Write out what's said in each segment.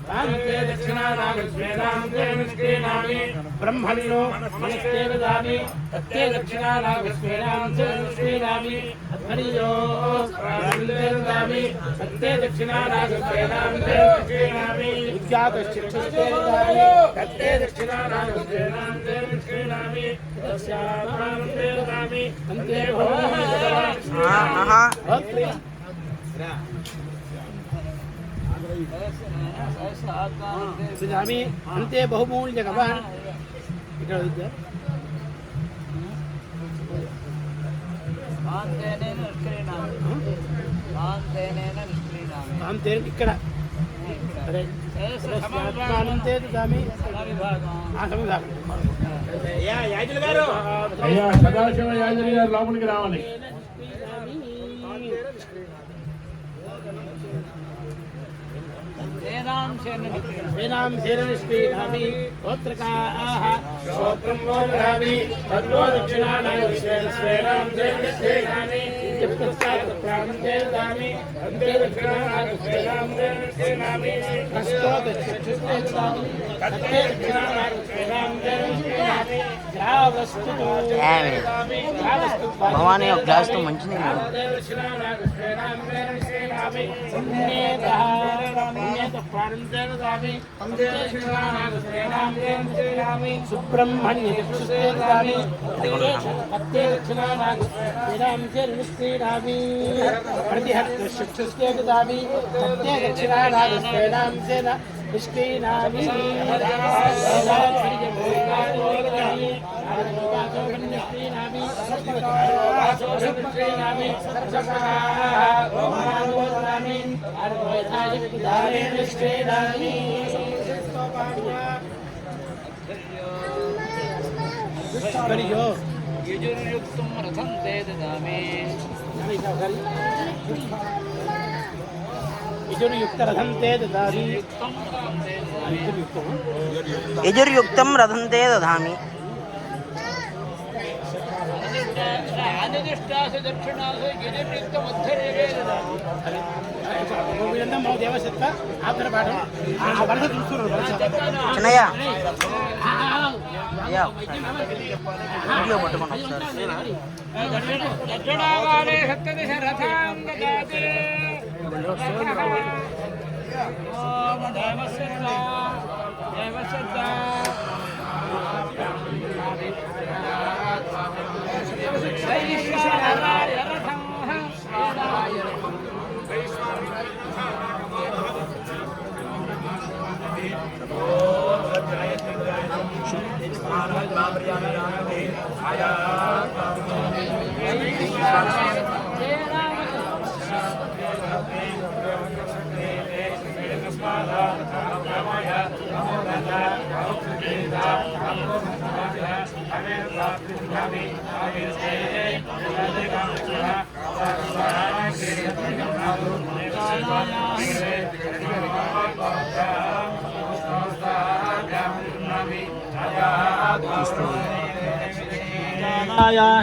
तान्ते दक्षिणानागस्वेदान्ते निष्क्रीणामि ब्रह्मणो मनस्ते ददामि तत्ते दक्षिणानागस्वेदान्ते निष्क्रीणामि हरियो प्राणन्ते ददामि तत्ते दक्षिणानागस्वेदान्ते निष्क्रीणामि विद्यातश्चिक्षुस्ते ददामि तत्ते दक्षिणानागस्वेदान्ते निष्क्रीणामि तस्यात्मानन्ते ददामि अन्ते ददामि अन्ते बहुमूल्यकवान् ఇక్కడ విద్య ఇక్కడ అదే ఆనంతే దదామి యాజులు గారు అయ్యా సదాశివ యాజులు గారు లోపలికి రావాలి वेदां शेरनिष्क्रीणामि गोत्रकाः श्रोत्रं वोढामि तद्वो दक्षिणानागस्वेदां शेरनिष्क्रीणामि चित्तस्यात् प्राणं ददामि अन्ते दक्षिणानागस्वेदां शेरनिष्क्रीणामि हस्तोदक्षिणस्ते ददामि तत्ते दक्षिणानागस्वेदां शेरनिष्क्रीणामि ग्रावस्तुतो भवानी ఒక గ్లాస్ తో మంచిది दक्षिणानागस्वेदां शेरनिष्क्रीणामि प्राणन्ते ददामि अन्ते दक्षिणानागस्वेदां शेरनिष्क्रीणामि सुब्रह्मण्य चक्षुस्ते ददामि तत्ते दक्षिणानागस्वेदां शेरनिष्क्रीणामि प्रतिहस्तचक्षुस्ते ददामि तत्ते दक्षिणानागस्वेदां शेरनिष्क्रीणामि यजुर्युक्तं रथं ते ददामि यजुर्युक्तरथं ते ददामि यजुर्युक्तं रथं ते ददामि अनिदिष्टासु दक्षिणासु यजुर्युक्तमध्यदेवे ददामि देवसत्ता आदर पाठं वरद చూస్తున్నారు చిన్నయ్య అయ్యా వీడియో పట్టుకోండి ఒకసారి దక్షిణావారే సప్తదశ రథాం దదాతి ఓం దేవసత్తా దేవసత్తా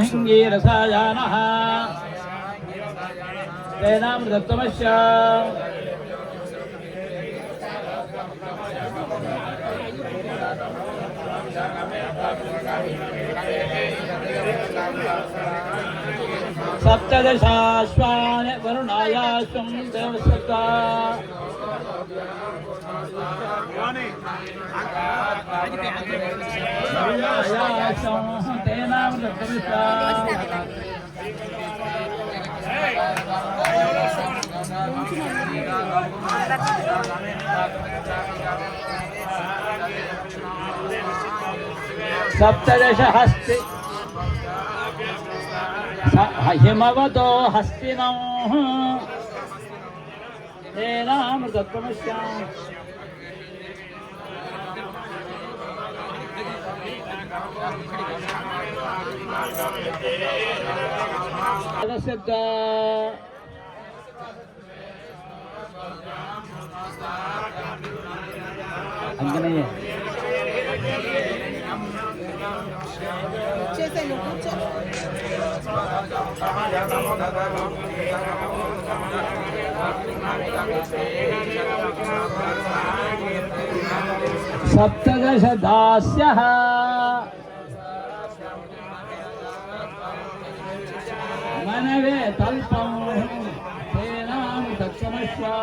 हिंगीरसायानः तेनामृतत्वमस्य सप्तदशाश्वान् वरुणायाश्वं देवसत्ता सप्तदश हस्ति हिमवतो हस्तिनौ तेनामृतत्वमस्याम् अंगने सप्तदश दास्यः मनवे तल्पं तेनां तत्समस्वा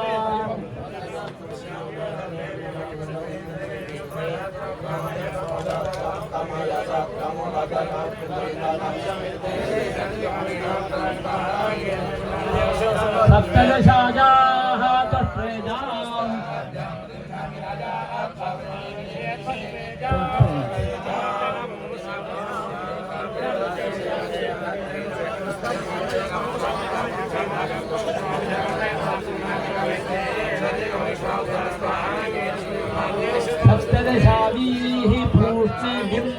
सप्तदशाजाः तत्प्रेजाम् सप्तदशावीः पूष्णिभिः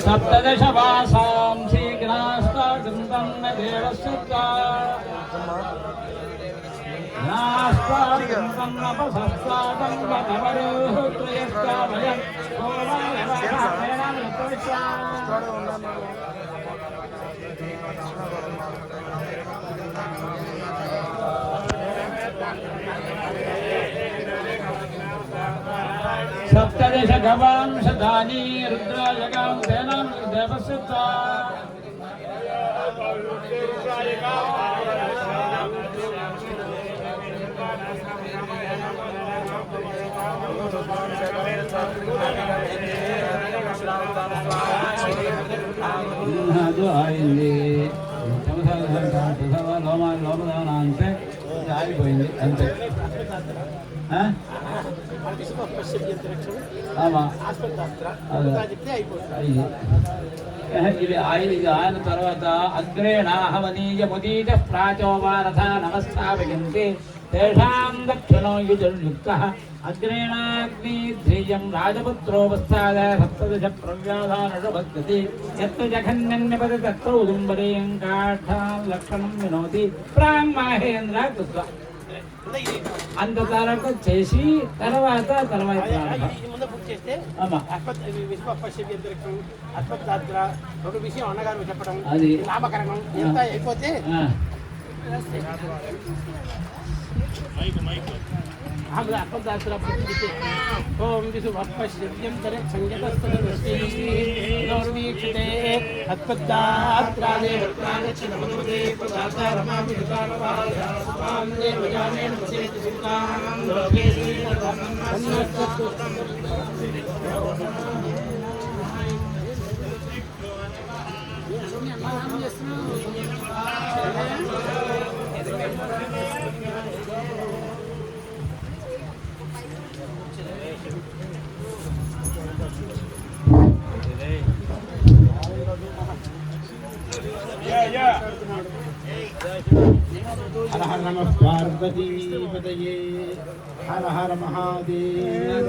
सप्तदश वासां शीघ्रास्तागन्तं न देवस्य नास्तागन्तं न पसस्तागं वनवरोः त्रयस्ताभयं सप्तदश गवां शतानि रुद्रायकां सेनां देवस्य ಅದು ఆయింది లోపదాన అంటే ఆగిపోయింది అంతే ఇది ఆయన తర్వాత అగ్రేణాహవనీయ ముదీత ప్రాచోవారథ నమస్థాపయంతి తేషాం దక్షిణో యుజుర్యుక్తః అగ్రేణాగ్నిధ్రియం రాజపుత్రోపస్థాద సప్తదశ ప్రవ్యాధానుషభద్గతి యత్తు జఘన్యన్యపద తత్ర ఉదుంబరేయం కాఠాన్ లక్షణం వినోతి ప్రాంమహేంద్ర కృత్వ అంత తరకు చేసి తర్వాత విషయం అన్నగారు చెప్పడం అది నామకరణం ఎంత అయిపోతే ఓం విశుభపశ్యం సంగీతే అత్పద్దాత్రానే హర హర నమ పార్వతీపతయే హర హర మహాదేవ.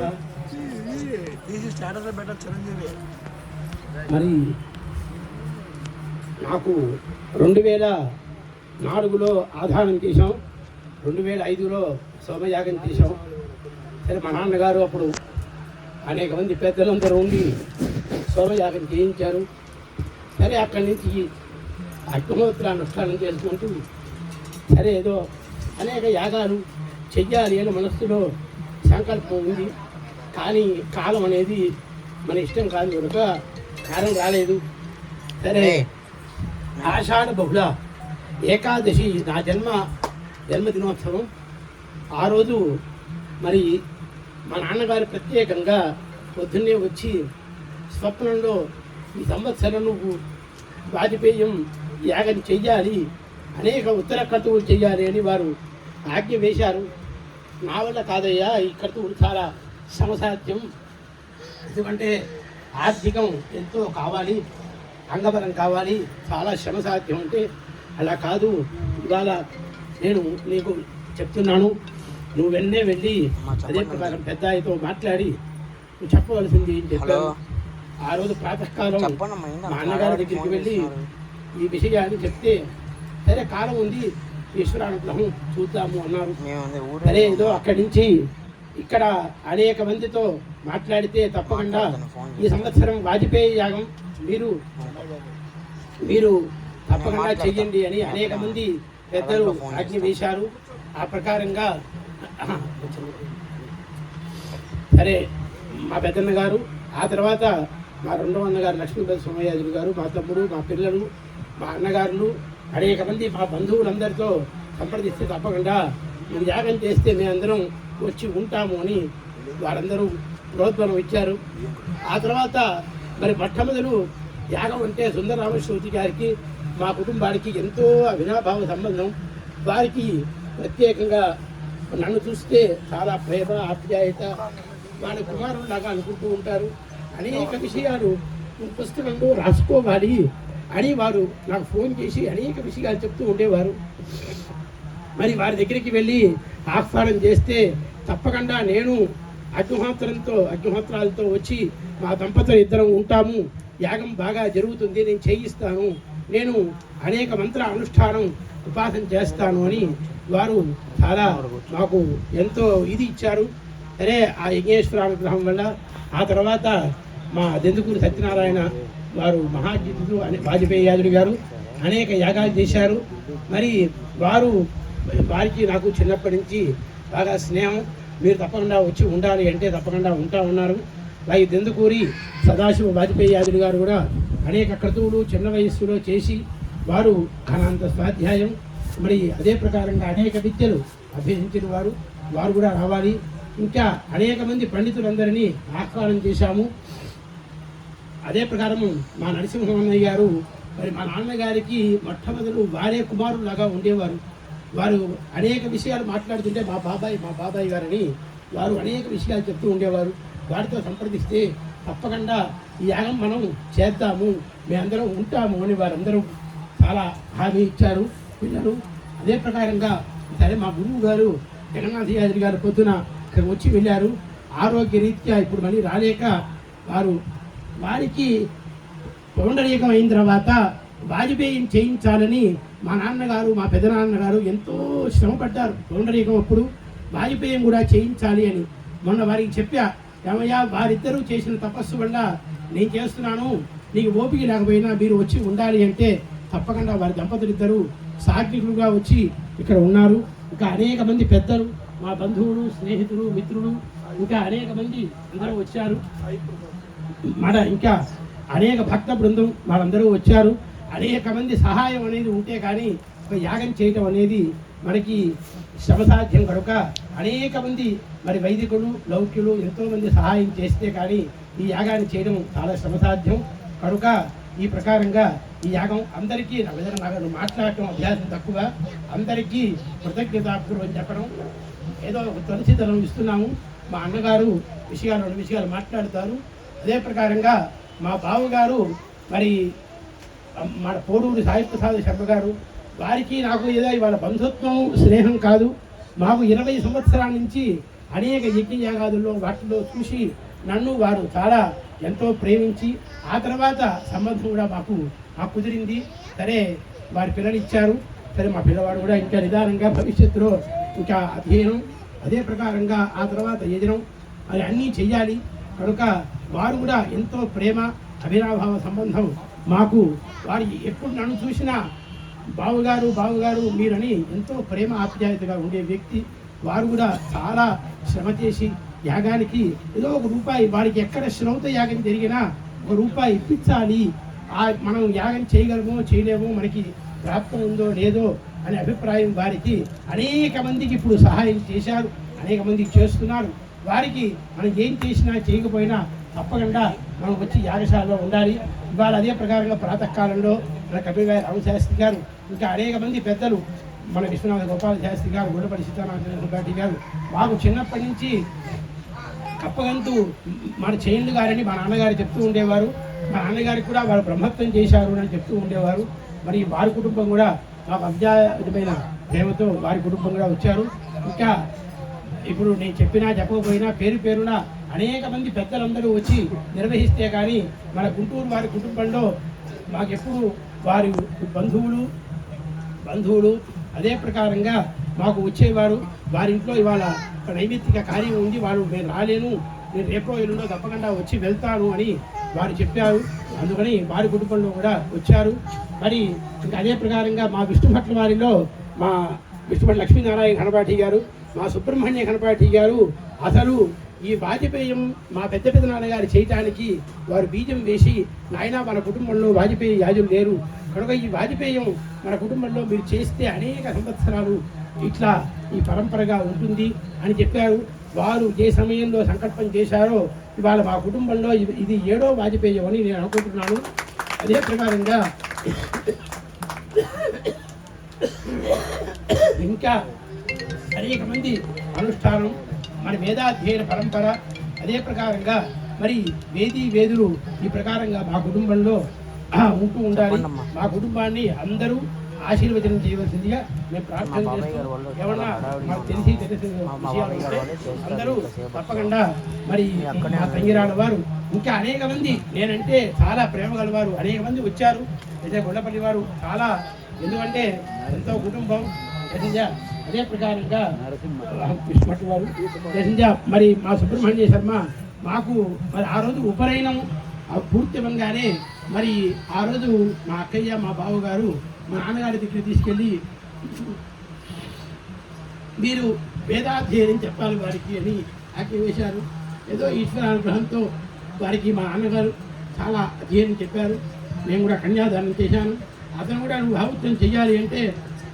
మరి నాకు 2004లో ఆధారం చేశాం, 2005లో సోమయాగం చేశాం. సరే మా నాన్నగారు అప్పుడు అనేక మంది పెద్దలందరూ ఉండి సోమయాగం చేయించారు. సరే అక్కడి నుంచి అగ్నిహోత్ర అనుష్ఠానం చేసుకుంటూ సరే ఏదో అనేక యాగాలు చెయ్యాలి అని మనస్సులో సంకల్పం ఉంది. కానీ కాలం అనేది మన ఇష్టం కాదు కనుక కాలం రాలేదు. సరే ఆషాఢ బహుళ ఏకాదశి నా జన్మదినోత్సవం. ఆ రోజు మరి మా నాన్నగారు ప్రత్యేకంగా పొద్దున్నే వచ్చి స్వప్నంలో ఈ సంవత్సరం నువ్వు వాజపేయం యాగం చెయ్యాలి, అనేక ఉత్తర క్రతువులు చెయ్యాలి అని వారు ఆజ్ఞ వేశారు. నా వల్ల కాదయ్యా, ఈ క్రతువులు చాలా శ్రమసాధ్యం, ఎందుకంటే ఆర్థికం ఎంతో కావాలి, అంగబలం కావాలి, చాలా శ్రమసాధ్యం. అంటే అలా కాదు, ఇవాళ నేను నీకు చెప్తున్నాను, నువ్వు వెళ్ళి అదే ప్రకారం పెద్ద ఆయనతో మాట్లాడి నువ్వు చెప్పవలసింది ఏం చెప్పావు. ఆ రోజు ప్రాతకాలం మా అన్నగారి దగ్గరికి వెళ్ళి ఈ విషయాన్ని చెప్తే సరే కాలం ఉంది ఈశ్వరానుగ్రహం చూద్దాము అన్నారు. మేము సరే ఏదో అక్కడి నుంచి ఇక్కడ అనేక మందితో మాట్లాడితే తప్పకుండా ఈ సంవత్సరం వాజపేయి యాగం మీరు తప్పకుండా చెయ్యండి అని అనేక మంది పెద్దలు ఆజ్ఞ వేశారు. ఆ ప్రకారంగా సరే మా పెద్దన్న గారు, ఆ తర్వాత మా రెండవ అన్నగారు లక్ష్మీపతి సోమయాజులు గారు, మా తమ్ముడు, మా పిల్లలు, మా అన్నగారులు, అనేక మంది మా బంధువులందరితో సంప్రదిస్తే తప్పకుండా మీరు యాగం చేస్తే మేమందరం వచ్చి ఉంటాము అని వారందరూ ప్రోద్బలం ఇచ్చారు. ఆ తర్వాత మరి మొట్టమొదలు యాగం అంటే సుందరరామశ్వతి గారికి మా కుటుంబానికి ఎంతో అవినాభావ సంబంధం. వారికి ప్రత్యేకంగా నన్ను చూస్తే చాలా ప్రేమ ఆప్యాయత, వాళ్ళ కుమారులాగా అనుకుంటూ ఉంటారు. అనేక విషయాలు పుస్తకంలో రాసుకోవాలి అని వారు నాకు ఫోన్ చేసి అనేక విషయాలు చెప్తూ ఉండేవారు. మరి వారి దగ్గరికి వెళ్ళి ఆహ్వానం చేస్తే తప్పకుండా నేను అగ్నిహోత్రాలతో వచ్చి మా దంపతులు ఇద్దరం ఉంటాము, యాగం బాగా జరుగుతుంది, నేను చేయిస్తాను, నేను అనేక మంత్ర అనుష్ఠానం ఉపాసన చేస్తాను అని వారు చాలా మాకు ఎంతో ఇది ఇచ్చారు. సరే ఆ యజ్ఞేశ్వరానుగ్రహం వల్ల ఆ తర్వాత మా దెందుకూరు సత్యనారాయణ వారు మహాజితుడు అనే వాజపేయి యాదుడు గారు అనేక యాగాలు చేశారు. మరి వారికి నాకు చిన్నప్పటి నుంచి బాగా స్నేహం. మీరు తప్పకుండా వచ్చి ఉండాలి అంటే తప్పకుండా ఉన్నారు. అలాగే దెందుకూరి సదాశివ వాజపేయి యాదుడు గారు కూడా అనేక క్రతువులు చిన్న వయస్సులో చేసి వారు అనంత స్వాధ్యాయం, మరి అదే ప్రకారంగా అనేక విద్యలు అభ్యసించిన వారు కూడా రావాలి. ఇంకా అనేక మంది పండితులందరినీ ఆహ్వానం చేశాము. అదే ప్రకారము మా నరసింహమన్నయ్య గారు, మరి మా నాన్నగారికి మొట్టమొదలు వారే కుమారులాగా ఉండేవారు. వారు అనేక విషయాలు మాట్లాడుతుంటే మా బాబాయ్ గారని వారు అనేక విషయాలు చెప్తూ ఉండేవారు. వారితో సంప్రదిస్తే తప్పకుండా ఈ యాగం మనం చేద్దాము, మేమందరం ఉంటాము అని వారందరూ చాలా హామీ ఇచ్చారు పిల్లలు. అదే ప్రకారంగా సరే మా గురువు గారు జగన్నాథయాద్రి గారు పొద్దున ఇక్కడ వచ్చి వెళ్ళారు. ఆరోగ్య రీత్యా ఇప్పుడు మళ్ళీ రాలేక వారికి పౌండరీకం అయిన తర్వాత వాజపేయం చేయించాలని మా నాన్నగారు మా పెదనాన్నగారు ఎంతో శ్రమపడ్డారు. పౌండరీకం అప్పుడు వాజపేయం కూడా చేయించాలి అని మొన్న వారికి చెప్పా, ఏమయ్యా వారిద్దరూ చేసిన తపస్సు వల్ల నేను చేస్తున్నాను, నీకు ఓపిక లేకపోయినా మీరు వచ్చి ఉండాలి అంటే తప్పకుండా వారి దంపతులిద్దరూ సాత్వికులుగా వచ్చి ఇక్కడ ఉన్నారు. ఇంకా అనేక మంది పెద్దలు మా బంధువులు, స్నేహితులు, మిత్రులు, ఇంకా అనేక మంది అందరూ వచ్చారు. ఇంకా అనేక భక్త బృందం వాళ్ళందరూ వచ్చారు. అనేక మంది సహాయం అనేది ఉంటే కానీ ఒక యాగం చేయటం అనేది మనకి శ్రమసాధ్యం కనుక అనేక మంది మరి వైదికులు, లౌక్యులు ఎంతోమంది సహాయం చేస్తే కానీ ఈ యాగాన్ని చేయడం చాలా శ్రమసాధ్యం కనుక ఈ ప్రకారంగా ఈ యాగం అందరికీ నాకు మాట్లాడటం అభ్యాసం తక్కువ, అందరికీ కృతజ్ఞతాపూర్వం చెప్పడం, ఏదో ఒక తులసిదళం ఇస్తున్నాము. మా అన్నగారు రెండు విషయాలు మాట్లాడతారు. అదే ప్రకారంగా మా బావగారు మరి మన పోడూరి సాయిప్రసాద్ శర్మ గారు, వారికి నాకు ఏదో ఇవాళ బంధుత్వం స్నేహం కాదు, మాకు 20 సంవత్సరాల నుంచి అనేక యజ్ఞయాగాదుల్లో వాటిలో చూసి నన్ను వారు చాలా ఎంతో ప్రేమించి ఆ తర్వాత సంబంధం కూడా మాకు కుదిరింది. సరే వారి పిల్లలు ఇచ్చారు. సరే మా పిల్లవాడు కూడా ఇంకా నిదానంగా భవిష్యత్తులో ఇంకా అధ్యయనం, అదే ప్రకారంగా ఆ తర్వాత యజనం అది అన్నీ చెయ్యాలి కనుక వారు కూడా ఎంతో ప్రేమ అవినాభావ సంబంధం మాకు. వారు ఎప్పుడు నన్ను చూసినా బావుగారు మీరని ఎంతో ప్రేమ ఆప్యాయతగా ఉండే వ్యక్తి. వారు కూడా చాలా శ్రమ చేసి యాగానికి ఏదో ₹1 వారికి ఎక్కడ శ్రమతో యాగం జరిగినా ₹1 ఇప్పించాలి, మనం యాగం చేయగలమో చేయలేమో మనకి ప్రాప్తం ఉందో లేదో అనే అభిప్రాయం వారికి. అనేక మందికి ఇప్పుడు సహాయం చేశారు, అనేక మందికి చేస్తున్నారు. వారికి మనం ఏం చేసినా చేయకపోయినా తప్పకుండా మనం వచ్చి యాగశాలలో ఉండాలి. ఇవాళ అదే ప్రకారంగా ప్రాతకాలంలో మన కపిగారి రామశాస్త్రి గారు, ఇంకా అనేక మంది పెద్దలు, మన విశ్వనాథ గోపాల శాస్త్రి గారు, గుండపల్లి సీతారామచంద్ర గారు, మాకు చిన్నప్పటి నుంచి కప్పగంతు మన చేయిండు గారని మా నాన్నగారు చెప్తూ ఉండేవారు. మా నాన్నగారికి కూడా వారు బ్రహ్మత్వం చేశారు అని చెప్తూ ఉండేవారు. మరి వారి కుటుంబం కూడా మాకు అవ్యాధమైన ప్రేమతో వారి కుటుంబం కూడా వచ్చారు. ఇంకా ఇప్పుడు నేను చెప్పకపోయినా పేరున అనేక మంది పెద్దలందరూ వచ్చి నిర్వహిస్తే కానీ మన గుంటూరు వారి కుటుంబంలో మాకెప్పుడు వారి బంధువులు బంధువులు అదే ప్రకారంగా మాకు వచ్చేవారు. వారింట్లో ఇవాళ ఒక నైమిత్తిక కార్యం ఉంది, వాళ్ళు నేను రాలేను, నేను రేపో ఎల్లుండో తప్పకుండా వచ్చి వెళ్తాను అని వారు చెప్పారు. అందుకని వారి కుటుంబంలో కూడా వచ్చారు. మరి ఇంకా అదే ప్రకారంగా మా విష్ణుభట్ల వారిలో మా విష్ణుభట్ల లక్ష్మీనారాయణ గణపాఠి గారు, మా సుబ్రహ్మణ్య గణపాఠి గారు అసలు ఈ వాజపేయం మా పెద్ద నాన్నగారు చేయటానికి వారు బీజం వేసి, నాయన మన కుటుంబంలో వాజపేయి యాజులు లేరు కనుక ఈ వాజపేయం మన కుటుంబంలో మీరు చేస్తే అనేక సంవత్సరాలు ఇట్లా ఈ పరంపరగా ఉంటుంది అని చెప్పారు. వారు ఏ సమయంలో సంకల్పం చేశారో ఇవాళ మా కుటుంబంలో ఇది 7వ వాజపేయం అని నేను అనుకుంటున్నాను. అదే ప్రకారంగా ఇంకా అనేక మంది అనుష్ఠానం మన వేదాధ్యయన పరంపర అదే ప్రకారంగా మరి వేదులు ఈ ప్రకారంగా మా కుటుంబంలో ఉంటూ ఉండాలి. మా కుటుంబాన్ని అందరూ ఆశీర్వచనం చేయవలసిందిగా మేము ప్రార్థన చేస్తాం. ఏమన్నా మాకు తెలిసి విషయాలు ఉంటే అందరూ తప్పకుండా మరి మా తంగిరాళ్ళ వారు ఇంకా అనేక మంది నేనంటే చాలా ప్రేమ గలవారు అనేక మంది వచ్చారు. అయితే గొల్లపల్లి వారు చాలా, ఎందుకంటే ఎంతో కుటుంబం. అదే ప్రకారంగా విష్ణుభట్ వారు మరి మా సుబ్రహ్మణ్య శర్మ మాకు మరి ఆ రోజు ఉపనయనం పూర్తివంగానే మరి ఆ రోజు మా అక్కయ్య మా బావగారు మా నాన్నగారి దగ్గర తీసుకెళ్ళి మీరు వేదాధ్యయనం చెప్పాలి వారికి అని ఆజ్ఞ వేశారు. ఏదో ఈశ్వరానుగ్రహంతో వారికి మా నాన్నగారు చాలా అధ్యయనం చెప్పారు. నేను కూడా కన్యాదానం చేశాను. అతను కూడా నువ్వు భావోత్సవం చెయ్యాలి అంటే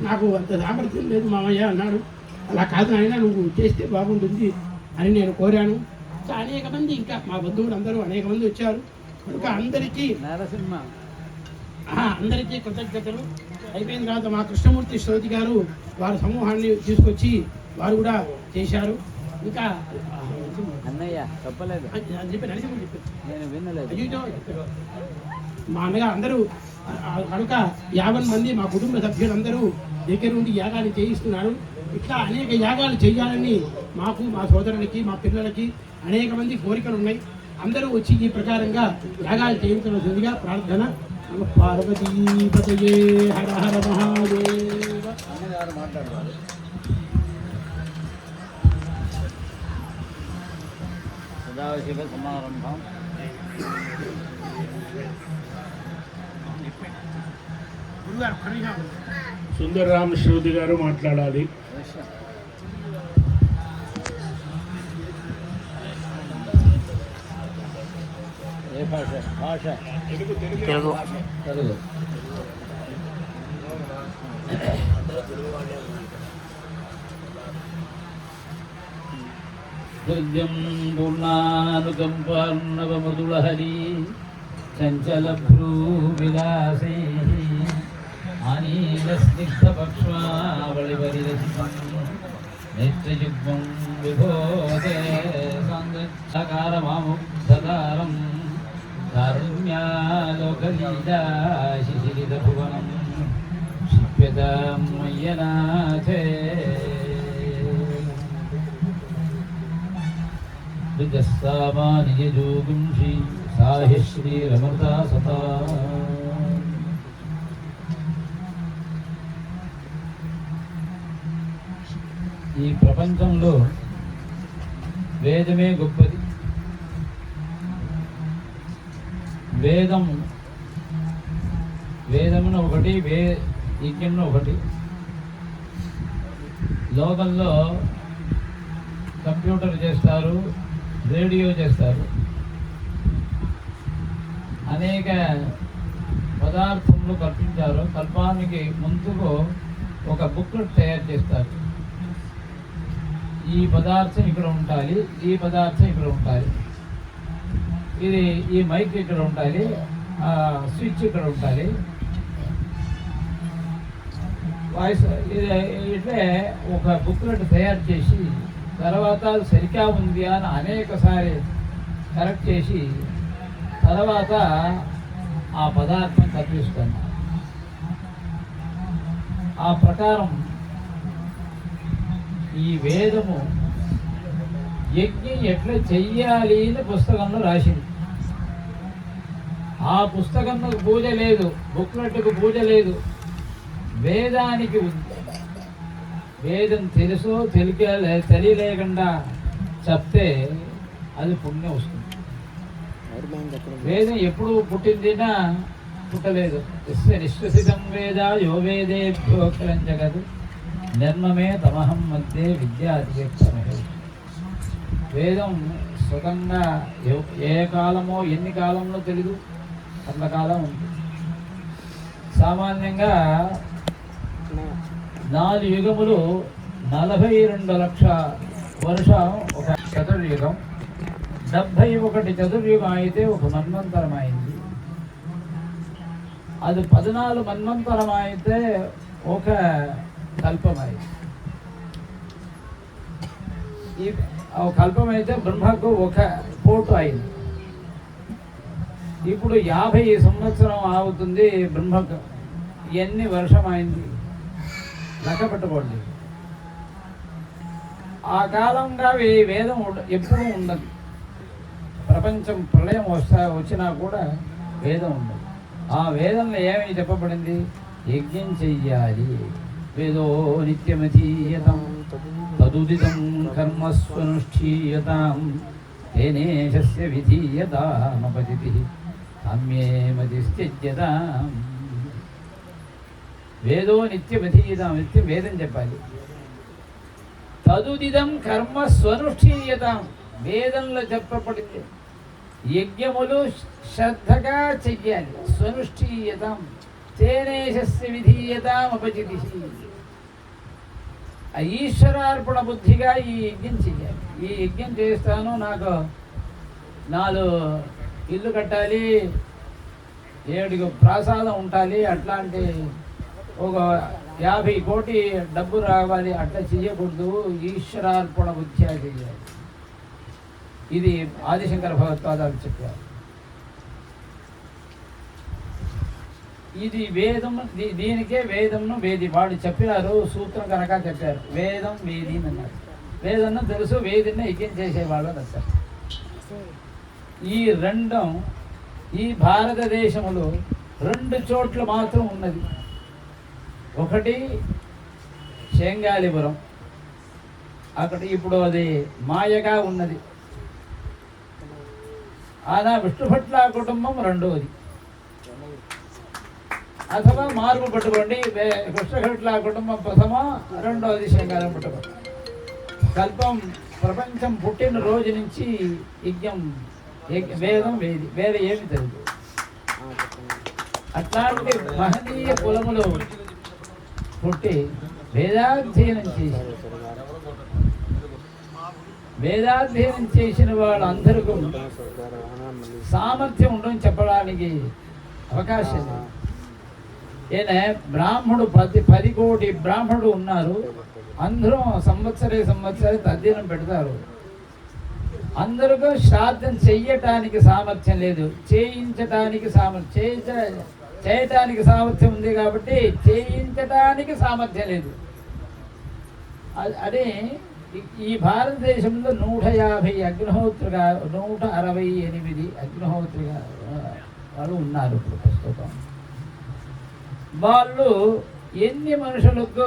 నాకు అంత సామర్థ్యం లేదు మామయ్య అన్నాడు. అలా కాదు ఆయన నువ్వు చేస్తే బాగుంటుంది అని నేను కోరాను. అనేక మంది ఇంకా మా బంధువులు అందరూ అనేక మంది వచ్చారు. ఇంకా అందరికీ కృతజ్ఞతలు. అయిపోయిన తర్వాత మా కృష్ణమూర్తి శ్రోతి గారు వారి సమూహాన్ని తీసుకొచ్చి వారు కూడా చేశారు. ఇంకా అన్నయ్య చెప్పలేదు, మా అన్నగా అందరూ కనుక 50 మంది మా కుటుంబ సభ్యులందరూ దగ్గర నుండి యాగాలు చేయిస్తున్నారు. ఇట్లా అనేక యాగాలు చేయాలని మాకు మా సోదరులకి మా పిల్లలకి అనేక మంది కోరికలు ఉన్నాయి. అందరూ వచ్చి ఈ ప్రకారంగా యాగాలు చేయించవలసిందిగా ప్రార్థన. పార్వతీపతయే హర హర మహాదేవ. సదాశివ సమారంభం. సుందరరామ శ్రుతి గారు మాట్లాడాలి. ఏ భాష? భాష తెలుగు. హృద్యం పూర్ణానుకంపార్ణవమృదులహరి చంచలభ్రూవిలాసే అనిలస్నిగ్ధపక్ష్మావళివరిరసితం నిత్యయుగ్మం విభోదే సంగకారమాముగ్ధకారం కారుణ్యాలోకలీలా శిశిరితభువనం క్షిప్యతాం మయ్యనాథే. శ్రీ సాహిశ్రీరమృతా సతా. ఈ ప్రపంచంలో వేదమే గొప్పది. వేదమున ఒకటి, యజ్ఞంలో ఒకటి. లోకంలో కంప్యూటర్ చేస్తారు, రేడియో చేస్తారు, అనేక పదార్థములు కల్పించారు. కల్పానికి ముందుకు ఒక బుక్లెట్ తయారు చేస్తారు. ఈ పదార్థం ఇక్కడ ఉండాలి, ఈ పదార్థం ఇక్కడ ఉండాలి, ఇది ఈ మైక్ ఇక్కడ ఉండాలి, స్విచ్ ఇక్కడ ఉండాలి, వాయిస్ ఇట్లే ఒక బుక్లెట్ తయారు చేసి తర్వాత సరిగ్గా ఉంది అని అనేకసారి కరెక్ట్ చేసి తర్వాత ఆ పదార్థం కల్పిస్తున్నారు. ఆ ప్రకారం ఈ వేదము యజ్ఞం ఎట్లా చెయ్యాలి అని పుస్తకంలో రాసింది. ఆ పుస్తకంలో పూజ లేదు, బుక్లెట్కు పూజ లేదు. వేదానికి ఉంది. వేదం తెలుసో తెలియలేకుండా చెప్తే అది పుణ్యం వస్తుంది. వేదం ఎప్పుడు పుట్టిందినా పుట్టలేదు. నిశ్వసితం వేద యో వేదేభ్యోక్తం జగదు నిర్మమే తమహం మధ్య విద్యాధిక్షమే. వేదం స్వతంగా ఏ కాలమో ఎన్ని కాలంలో తెలియదు, అంతకాలం ఉంది. సామాన్యంగా 4 యుగములు 42 లక్షల వర్షం ఒక చతుర్యుగం, 71 చతుర్యుగం అయితే ఒక మన్వంతరం అయింది. అది 14 మన్వంతరం అయితే ఒక కల్పమైంది. ఈ కల్పమైతే బ్రహ్మకు ఒక పోటు అయింది. ఇప్పుడు 50 సంవత్సరం అవుతుంది బ్రహ్మకు. ఎన్ని వర్షం అయింది లెక్క పెట్టుకోండి. ఆ కాలంగా వేదం ఎప్పుడూ ఉండదు. ప్రపంచం ప్రళయం వచ్చినా కూడా వేదం ఉండదు. ఆ వేదంలో ఏమని చెప్పబడింది? యజ్ఞం చెయ్యాలి. వేదో నిత్యమధీయతం తదుదితం కర్మస్వనుష్ఠీయతాం తేనేశస్య విధీయతామపతిథి కామ్యే మతిస్త్యజ్యతాం. వేదో నిత్యమధీయతాం, నిత్యం వేదం చెప్పాలి. తదుదిదం కర్మ స్వనుష్ఠీయతాం, వేదంలో చెప్పబడింది యజ్ఞములు శ్రద్ధగా చెయ్యాలి. స్వనుష్ఠీయతాం తేనేశస్య విధీయతాం అపచితి. ఈశ్వరార్పణ బుద్ధిగా ఈ యజ్ఞం చెయ్యాలి. ఈ యజ్ఞం చేస్తాను, నాకు 4 ఇల్లు కట్టాలి, 7 ప్రాసాదం ఉండాలి, అట్లాంటి ఒక 50 కోటి డబ్బు రావాలి, అట్లా చెయ్యకూడదు. ఈశ్వరార్పణ బుద్ధిగా చెయ్యాలి. ఇది ఆదిశంకర భగవత్పాదాలు చెప్పారు. ఇది వేదం, దీనికే వేదంను వేది వాడు చెప్పారు. సూత్రం కనుక చెప్పారు వేదం వేది అన్నారు. వేదన్న తెలుసు, వేదిని యజ్ఞం చేసేవాళ్ళు అంటారు. ఈ రెండం ఈ భారతదేశంలో 2 చోట్ల మాత్రం ఉన్నది. ఒకటి శేంగాలిపురం, అక్కడ ఇప్పుడు అది మాయగా ఉన్నది. అలా విష్ణుభట్ల కుటుంబం రెండవది. అథవా మార్పు పట్టుకోండి, కృష్ణభట్ల కుటుంబం ప్రథమ, రెండవది శేంగాలం కుటుంబం. కల్పం ప్రపంచం పుట్టిన రోజు నుంచి యజ్ఞం వేదం వేది, వేరే ఏమి తెలియదు. అట్లాంటి మహనీయ కులములు పుట్టి వేదాధ్యయనం చేసిన వాళ్ళందరికీ సామర్థ్యం ఉండని చెప్పడానికి అవకాశం లేదు. ఈయన బ్రాహ్మడు 10 కోటి బ్రాహ్మణుడు ఉన్నారు. అందరూ సంవత్సరే తద్దినం పెడతారు. అందరికీ శ్రాద్ధం చెయ్యటానికి సామర్థ్యం లేదు, చేయటానికి సామర్థ్యం ఉంది కాబట్టి చేయించటానికి సామర్థ్యం లేదు. అదే ఈ భారతదేశంలో 150 అగ్నిహోత్రుగా 168 అగ్నిహోత్రుగా వాళ్ళు ఉన్నారు ఇప్పుడు ప్రస్తుతం. వాళ్ళు ఎన్ని మనుషులకు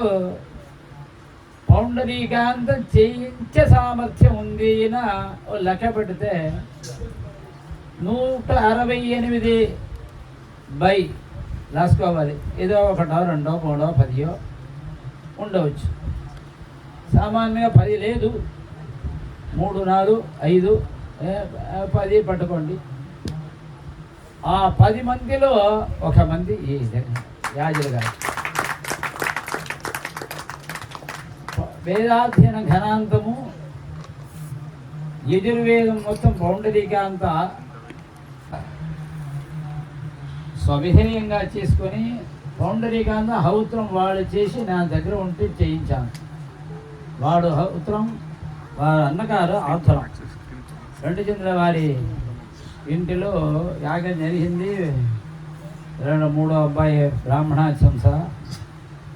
పౌండరీకాంతం చేయించే సామర్థ్యం ఉంది లెక్క పెడితే 168 బై రాసుకోవాలి. ఏదో 1, 2, 3, 10 ఉండవచ్చు. సామాన్యంగా 10 లేదు, 3, 4, 5, 10 పట్టుకోండి. ఆ 10 మందిలో ఒక మంది ఈ యాజులు గారు. వేదాధ్యయన ఘనాంతము యజుర్వేదం మొత్తం పౌండరీకాంత స్వవిధేయంగా చేసుకొని పౌండరీకాంత హౌత్రం వాడు చేసి నా దగ్గర ఉంటే చేయించాను. వాడు హౌత్రం, వాడు అన్నగారు ఆతురం. 2 చంద్ర వారి ఇంటిలో యాగం జరిగింది. 3వ అబ్బాయి బ్రాహ్మణాశంస,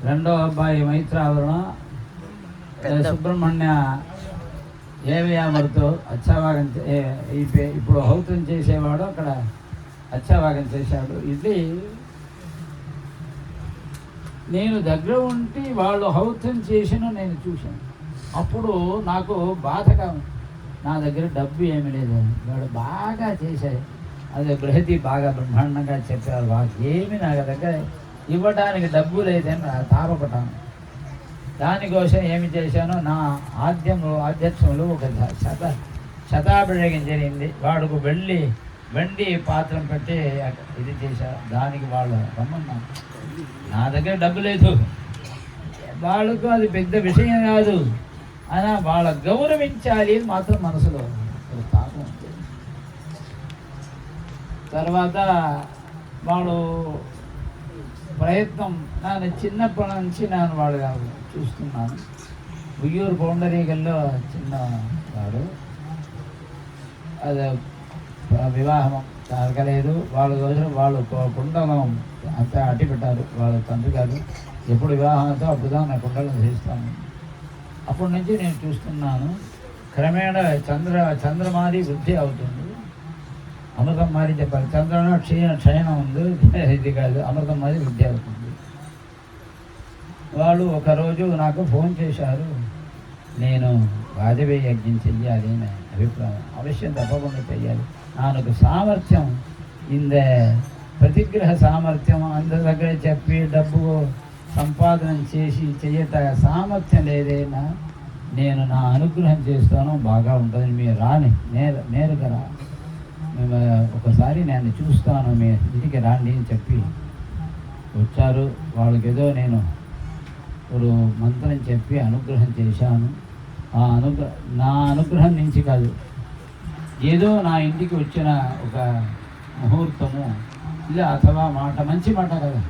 2వ అబ్బాయి మైత్రావరణ, సుబ్రహ్మణ్య ఏవయామరుతో అచ్చావాగం. ఇప్పుడు హౌతం చేసేవాడు అక్కడ అచ్చావాగం చేశాడు. ఇది నేను దగ్గర ఉండి వాళ్ళు హౌతం చేసిన నేను చూశాను. అప్పుడు నాకు బాధగా ఉంది. నా దగ్గర డబ్బు ఏమీ లేదు, వాడు బాగా చేశాయి, అది బృహతి బాగా బ్రహ్మాండంగా చెప్పారు, వాళ్ళకి ఏమి నా దగ్గర ఇవ్వడానికి డబ్బు లేదని నా తాపపడ్డాను. దానికోసం ఏమి చేశానో నా ఆధ్యక్షంలో ఒక శతాభిషేకం జరిగింది. వాడుకు వెండి పాత్రం పెట్టి ఇది చేశారు. దానికి వాళ్ళు రమ్మన్నా, నా దగ్గర డబ్బు లేదు, వాళ్ళకు అది పెద్ద విషయం కాదు అని వాళ్ళ గౌరవించాలి మాత్రం మనసులో తాపం ఉంది. తర్వాత వాళ్ళు ప్రయత్నం నేను చిన్నప్పటి నుంచి నేను వాడు చూస్తున్నాను. ఉయ్యూరు పౌండరీగల్లో చిన్నవాడు, అది వివాహం జరగలేదు. వాళ్ళ రోజున వాళ్ళు కుండలం అంతా అట్టి పెట్టారు. వాళ్ళ తండ్రి గారు ఎప్పుడు వివాహం అవుతో అప్పుడుదా నా కుండలం చేస్తాను. అప్పటి నుంచి నేను చూస్తున్నాను. క్రమేణా చంద్రమాది వృద్ధి అవుతుంది. అమృతం మారి చెప్పాలి, చంద్రంలో క్షయణం ఉంది, ఇది కాదు, అమృతం మాది వృద్ధి అవుతుంది. వాళ్ళు ఒకరోజు నాకు ఫోన్ చేశారు, నేను వాజపేయి యజ్ఞం చెయ్యాలి అని అభిప్రాయం, అవశ్యం తప్పకుండా చెయ్యాలి. నాకు సామర్థ్యం ఇంద ప్రతిగ్రహ సామర్థ్యం అందరి దగ్గర చెప్పి డబ్బు సంపాదన చేసి చెయ్యట సామర్థ్యం లేదైనా నేను నా అనుగ్రహం చేస్తాను, బాగా ఉంటుంది, మీరు రాని నేరుగా రా, మేము ఒకసారి నేను చూస్తాను, మీ ఇంటికి రాండి అని చెప్పి వచ్చారు. వాళ్ళకి ఏదో నేను ఇప్పుడు మంత్రం చెప్పి అనుగ్రహం చేశాను. ఆ నా అనుగ్రహం నుంచి కాదు, ఏదో నా ఇంటికి వచ్చిన ఒక ముహూర్తము ఇలా అథవా మాట, మంచి మాట కదా,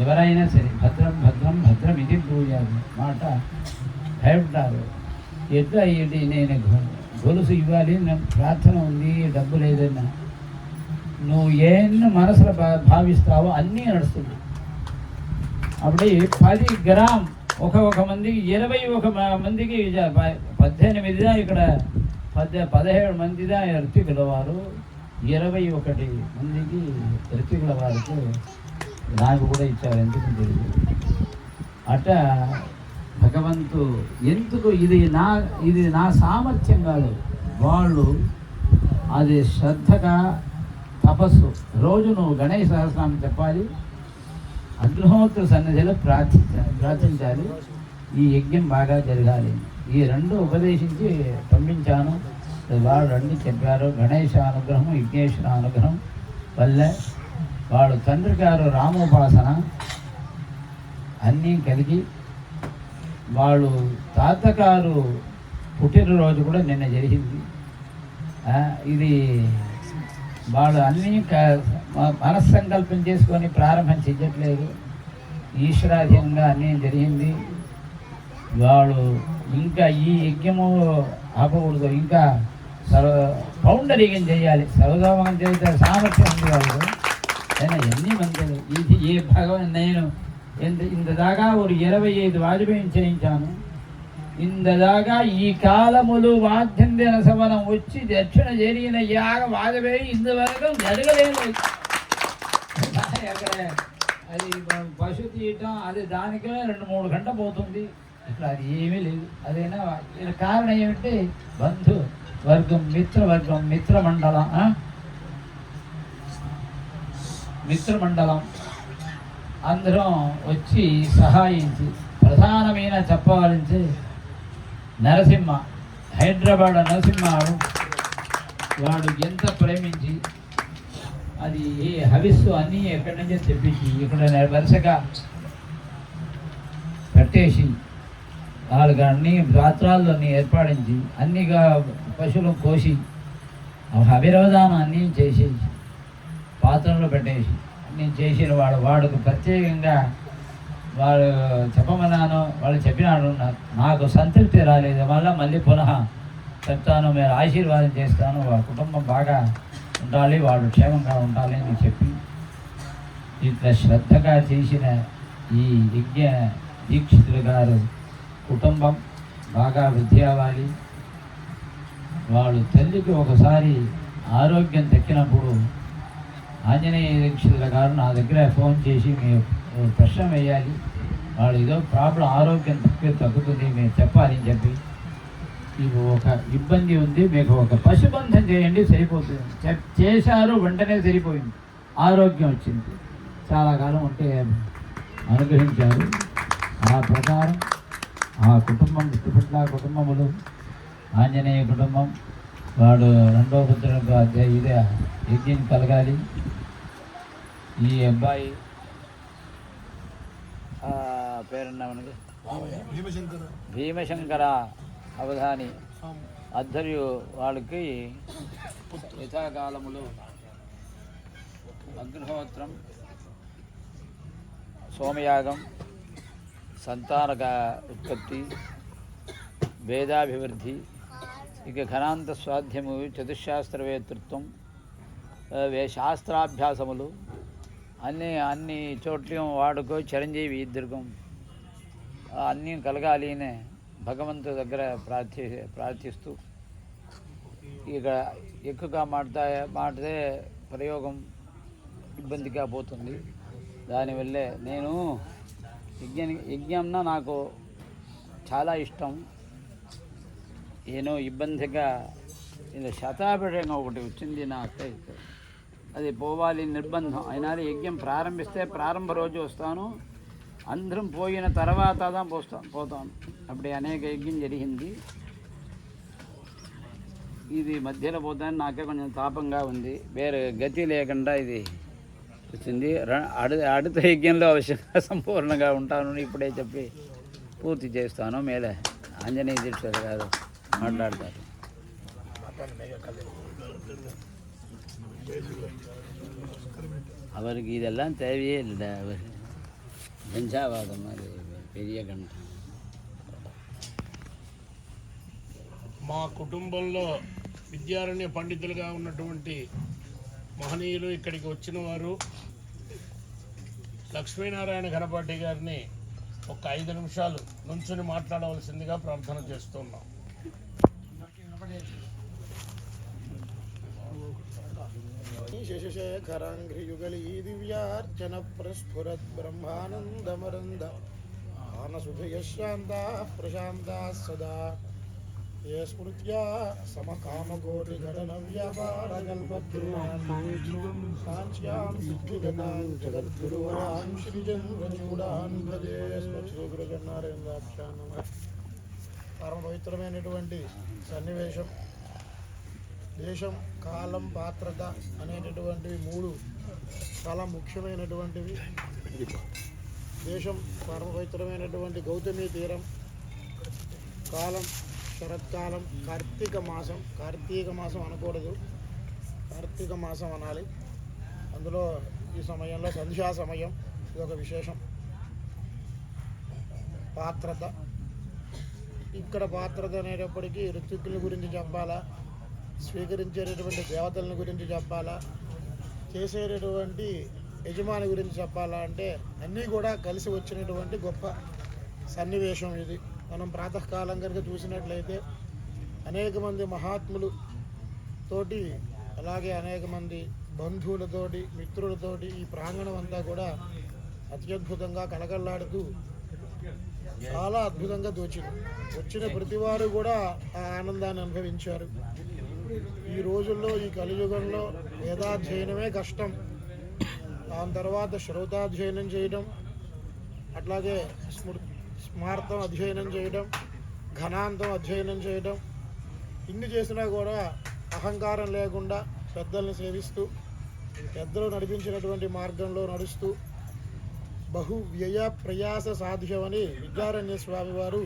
ఎవరైనా సరే భద్రం భద్రం భద్రం ఇది పూజారు మాట భయపడ్డారు. ఎట్లా ఏంటి నేను గొలుసు ఇవ్వాలి, నేను ప్రార్థన ఉంది, డబ్బు లేదన్నా, నువ్వు ఎన్ని మనసులో భావిస్తావో అన్నీ నడుస్తుంది. అప్పుడే 10 గ్రామ్ ఒక మందికి 21 మందికి 18 ఇక్కడ 17 మందిదా ఋత్వికుల వారు, 21 మందికి ఋత్వికుల వారికి నాకు కూడా ఇచ్చారు. ఎందుకు తెలియదు. అట్ట భగవంతు ఎందుకు ఇది నా సామర్థ్యం కాదు, వాళ్ళు అది శ్రద్ధగా తపస్సు, రోజు నువ్వు గణేశ సహస్రనామం చెప్పాలి, అగ్నిహోత్ర సన్నిధిలో ప్రార్థించాలి, ఈ యజ్ఞం బాగా జరగాలి. ఈ 2 ఉపదేశించి పంపించాను. వాడు అన్నీ చెప్పారు. గణేశ అనుగ్రహం, యజ్ఞేశ్వర అనుగ్రహం వల్ల వాడు తండ్రి గారు రామోపాసన అన్నీ కలిగి, వాళ్ళు తాతగారు పుట్టినరోజు కూడా నిన్న జరిగింది. ఇది వాళ్ళు అన్నీ మనస్సంకల్పం చేసుకొని ప్రారంభం చెయ్యట్లేదు, ఈశ్వరాధీనంగా అన్నీ జరిగింది. వాడు ఇంకా ఈ యజ్ఞము ఆపకూడదు, ఇంకా పౌండరీగం చేయాలి, సర్వదోమం చేస్తే సామర్థ్యం ఉంది వాళ్ళు. అయినా ఎన్ని మందులు ఇది ఏ భగవాన్, నేను ఇంతదాకా ఒక 25 వాజపేయం చేయించాను. ఇంతదాకా ఈ కాలములు వాద్యందిన సవనం వచ్చి దక్షిణ జరిగిన యాగ వాజపేయి ఇంతవరకు జరగలేదు. అది పశు తీయటం, అది దానికే 2-3 గంటలు పోతుంది. ఇక్కడ అది ఏమీ లేదు. అదైనా కారణం ఏమిటి, బంధు వర్గం, మిత్రవర్గం, మిత్రమండలం అందరం వచ్చి సహాయించి, ప్రధానమైన చెప్పవలసి నరసింహ, హైదరాబాద్ నరసింహ వాడు ఎంత ప్రేమించి అది ఏ హవిస్సు అన్నీ ఎక్కడి నుంచో తెప్పించి ఇక్కడ వరుసగా పెట్టేసి వాళ్ళకి అన్ని రాత్రాల్లో ఏర్పాటించి అన్నిగా పశువులు కోసి అవిరోధానం అన్నీ చేసేసి పాత్రలో పెట్టేసి నేను చేసిన వాడికి ప్రత్యేకంగా వాడు చెప్పమన్నాను. వాళ్ళు చెప్పినాడు, నాకు సంతృప్తి రాలేదు, మళ్ళీ పునః చెప్తాను, మీరు ఆశీర్వాదం చేస్తాను, వాళ్ళ కుటుంబం బాగా ఉండాలి, వాడు క్షేమంగా ఉండాలి అని చెప్పి ఇట్లా శ్రద్ధగా చేసిన ఈ యజ్ఞ దీక్షితులు గారు కుటుంబం బాగా వృద్ధి అవ్వాలి. వాడు తల్లికి ఒకసారి ఆరోగ్యం దక్కినప్పుడు ఆంజనేయ దీక్షితుల గారు నా దగ్గర ఫోన్ చేసి, మీ ప్రశ్న వేయాలి, వాళ్ళు ఏదో ప్రాబ్లం ఆరోగ్యం తగ్గుతుంది మేము చెప్పాలి అని చెప్పి మీకు ఒక ఇబ్బంది ఉంది, మీకు ఒక పశుబంధం చేయండి సరిపోతుంది. చేశారు, వెంటనే సరిపోయింది, ఆరోగ్యం వచ్చింది. చాలా కాలం ఉంటే అనుగ్రహించారు. ఆ ప్రకారం ఆ కుటుంబం చుట్టుపట్ల కుటుంబములు, ఆంజనేయ కుటుంబం వాడు రెండో పుత్రులకు ఇదే యజ్ఞం కలగాలి. ఈ అబ్బాయి పేరున్నా మనకి భీమశంకర అవధాని అధ్వర్యు వాళ్ళకి యథాకాలములు అగ్నిహోత్రం, సోమయాగం, సంతానక ఉత్పత్తి, వేదాభివృద్ధి, ఇక ఘనాంత స్వాధ్యము, చతుశాస్త్రవేత్తృత్వం, శాస్త్రాభ్యాసములు అన్ని చోట్ల వాడుకో చిరంజీవి దీర్ఘం అన్నీ కలగాలి అని భగవంతుడి దగ్గర ప్రార్థిస్తూ ఇక ఎక్కువగా మాడితే ప్రయోగం ఇబ్బందిగా పోతుంది. దానివల్లే నేను యజ్ఞంన నాకు చాలా ఇష్టం. ఏనో ఇబ్బందిగా ఇది శతాభిషేకం ఒకటి వచ్చింది నా అత్తయ్యకి, అది పోవాలి నిర్బంధం. అయినా యజ్ఞం ప్రారంభిస్తే ప్రారంభ రోజు వస్తాను, అందరం పోయిన తర్వాత పోతాను. అప్పుడు అనేక యజ్ఞం జరిగింది. ఇది మధ్యలో పోతాను, నాకే కొంచెం తాపంగా ఉంది, వేరే గతి లేకుండా ఇది వచ్చింది. అడుత యజ్ఞంలో అవశ్యంగా సంపూర్ణంగా ఉంటాను ఇప్పుడే చెప్పి పూర్తి చేస్తాను. మేలే ఆంజనేయ దీక్షలు గారు మాట్లాడతారు. அவருக்கு இதெல்லாம் தேவையே இல்லை. அவர் பஞ்சாவாதம் அது பெரிய கண்டம். మా కుటుంబంలో విద్యారణ్య పండితులుగా ఉన్నటువంటి మహనీయులు ఇక్కడికి వచ్చిన వారు లక్ష్మీనారాయణ ఘనపాటి గారిని ఒక 5 నిమిషాలు నుంచుని మాట్లాడవలసిందిగా ప్రార్థన చేస్తున్నాం. శశశేఖరాంఘ్రియుగళీ దివ్యార్చన ప్రస్ఫురద్ బ్రహ్మానందమరంద ఆనసుభయశాంతా ప్రశాంతా సదా ఏ స్మృత్యా సమకామకోటిఘటన వ్యాపారకల్పద్రువాన్ సిద్ధిగతాన్ జగద్గురువరాన్ శ్రీచంద్రచూడాన్ భజే శ్రీగురుజన్నారాయణాభ్యానం. పరమ పవిత్రమైనటువంటి సన్నివేశం. దేశం, కాలం, పాత్రత అనేటటువంటివి 3 చాలా ముఖ్యమైనటువంటివి. దేశం పరమ పవిత్రమైనటువంటి గౌతమి తీరం, కాలం శరత్కాలం, కార్తీక మాసం అనకూడదు, కార్తీక మాసం అనాలి. అందులో ఈ సమయంలో సంధ్యా సమయం, ఇది ఒక విశేషం. పాత్రత, ఇక్కడ పాత్రత అనేటప్పటికీ ఋత్విక్కుల గురించి చెప్పాలా, స్వీకరించేటటువంటి దేవతలను గురించి చెప్పాలా, చేసేటటువంటి యజమాని గురించి చెప్పాలా అంటే అన్నీ కూడా కలిసి వచ్చినటువంటి గొప్ప సన్నివేశం ఇది. మనం ప్రాతకాలం కనుక చూసినట్లయితే అనేక మంది మహాత్ములు తోటి, అలాగే అనేక మంది బంధువులతోటి, మిత్రులతోటి ఈ ప్రాంగణం అంతా కూడా అత్యద్భుతంగా కలకల్లాడుతూ చాలా అద్భుతంగా తోచింది. వచ్చిన ప్రతివారు కూడా ఆ ఆనందాన్ని అనుభవించారు. ఈ రోజుల్లో, ఈ కలియుగంలో వేదాధ్యయనమే కష్టం. దాని తర్వాత శ్రౌతాధ్యయనం చేయడం, అట్లాగే స్మార్తం అధ్యయనం చేయడం, ఘనాంతం అధ్యయనం చేయడం, ఇన్ని చేసినా కూడా అహంకారం లేకుండా పెద్దల్ని సేవిస్తూ, పెద్దలు నడిపించినటువంటి మార్గంలో నడుస్తూ బహు వ్యయ ప్రయాస సాధ్యమని విద్యారణ్య స్వామి వారు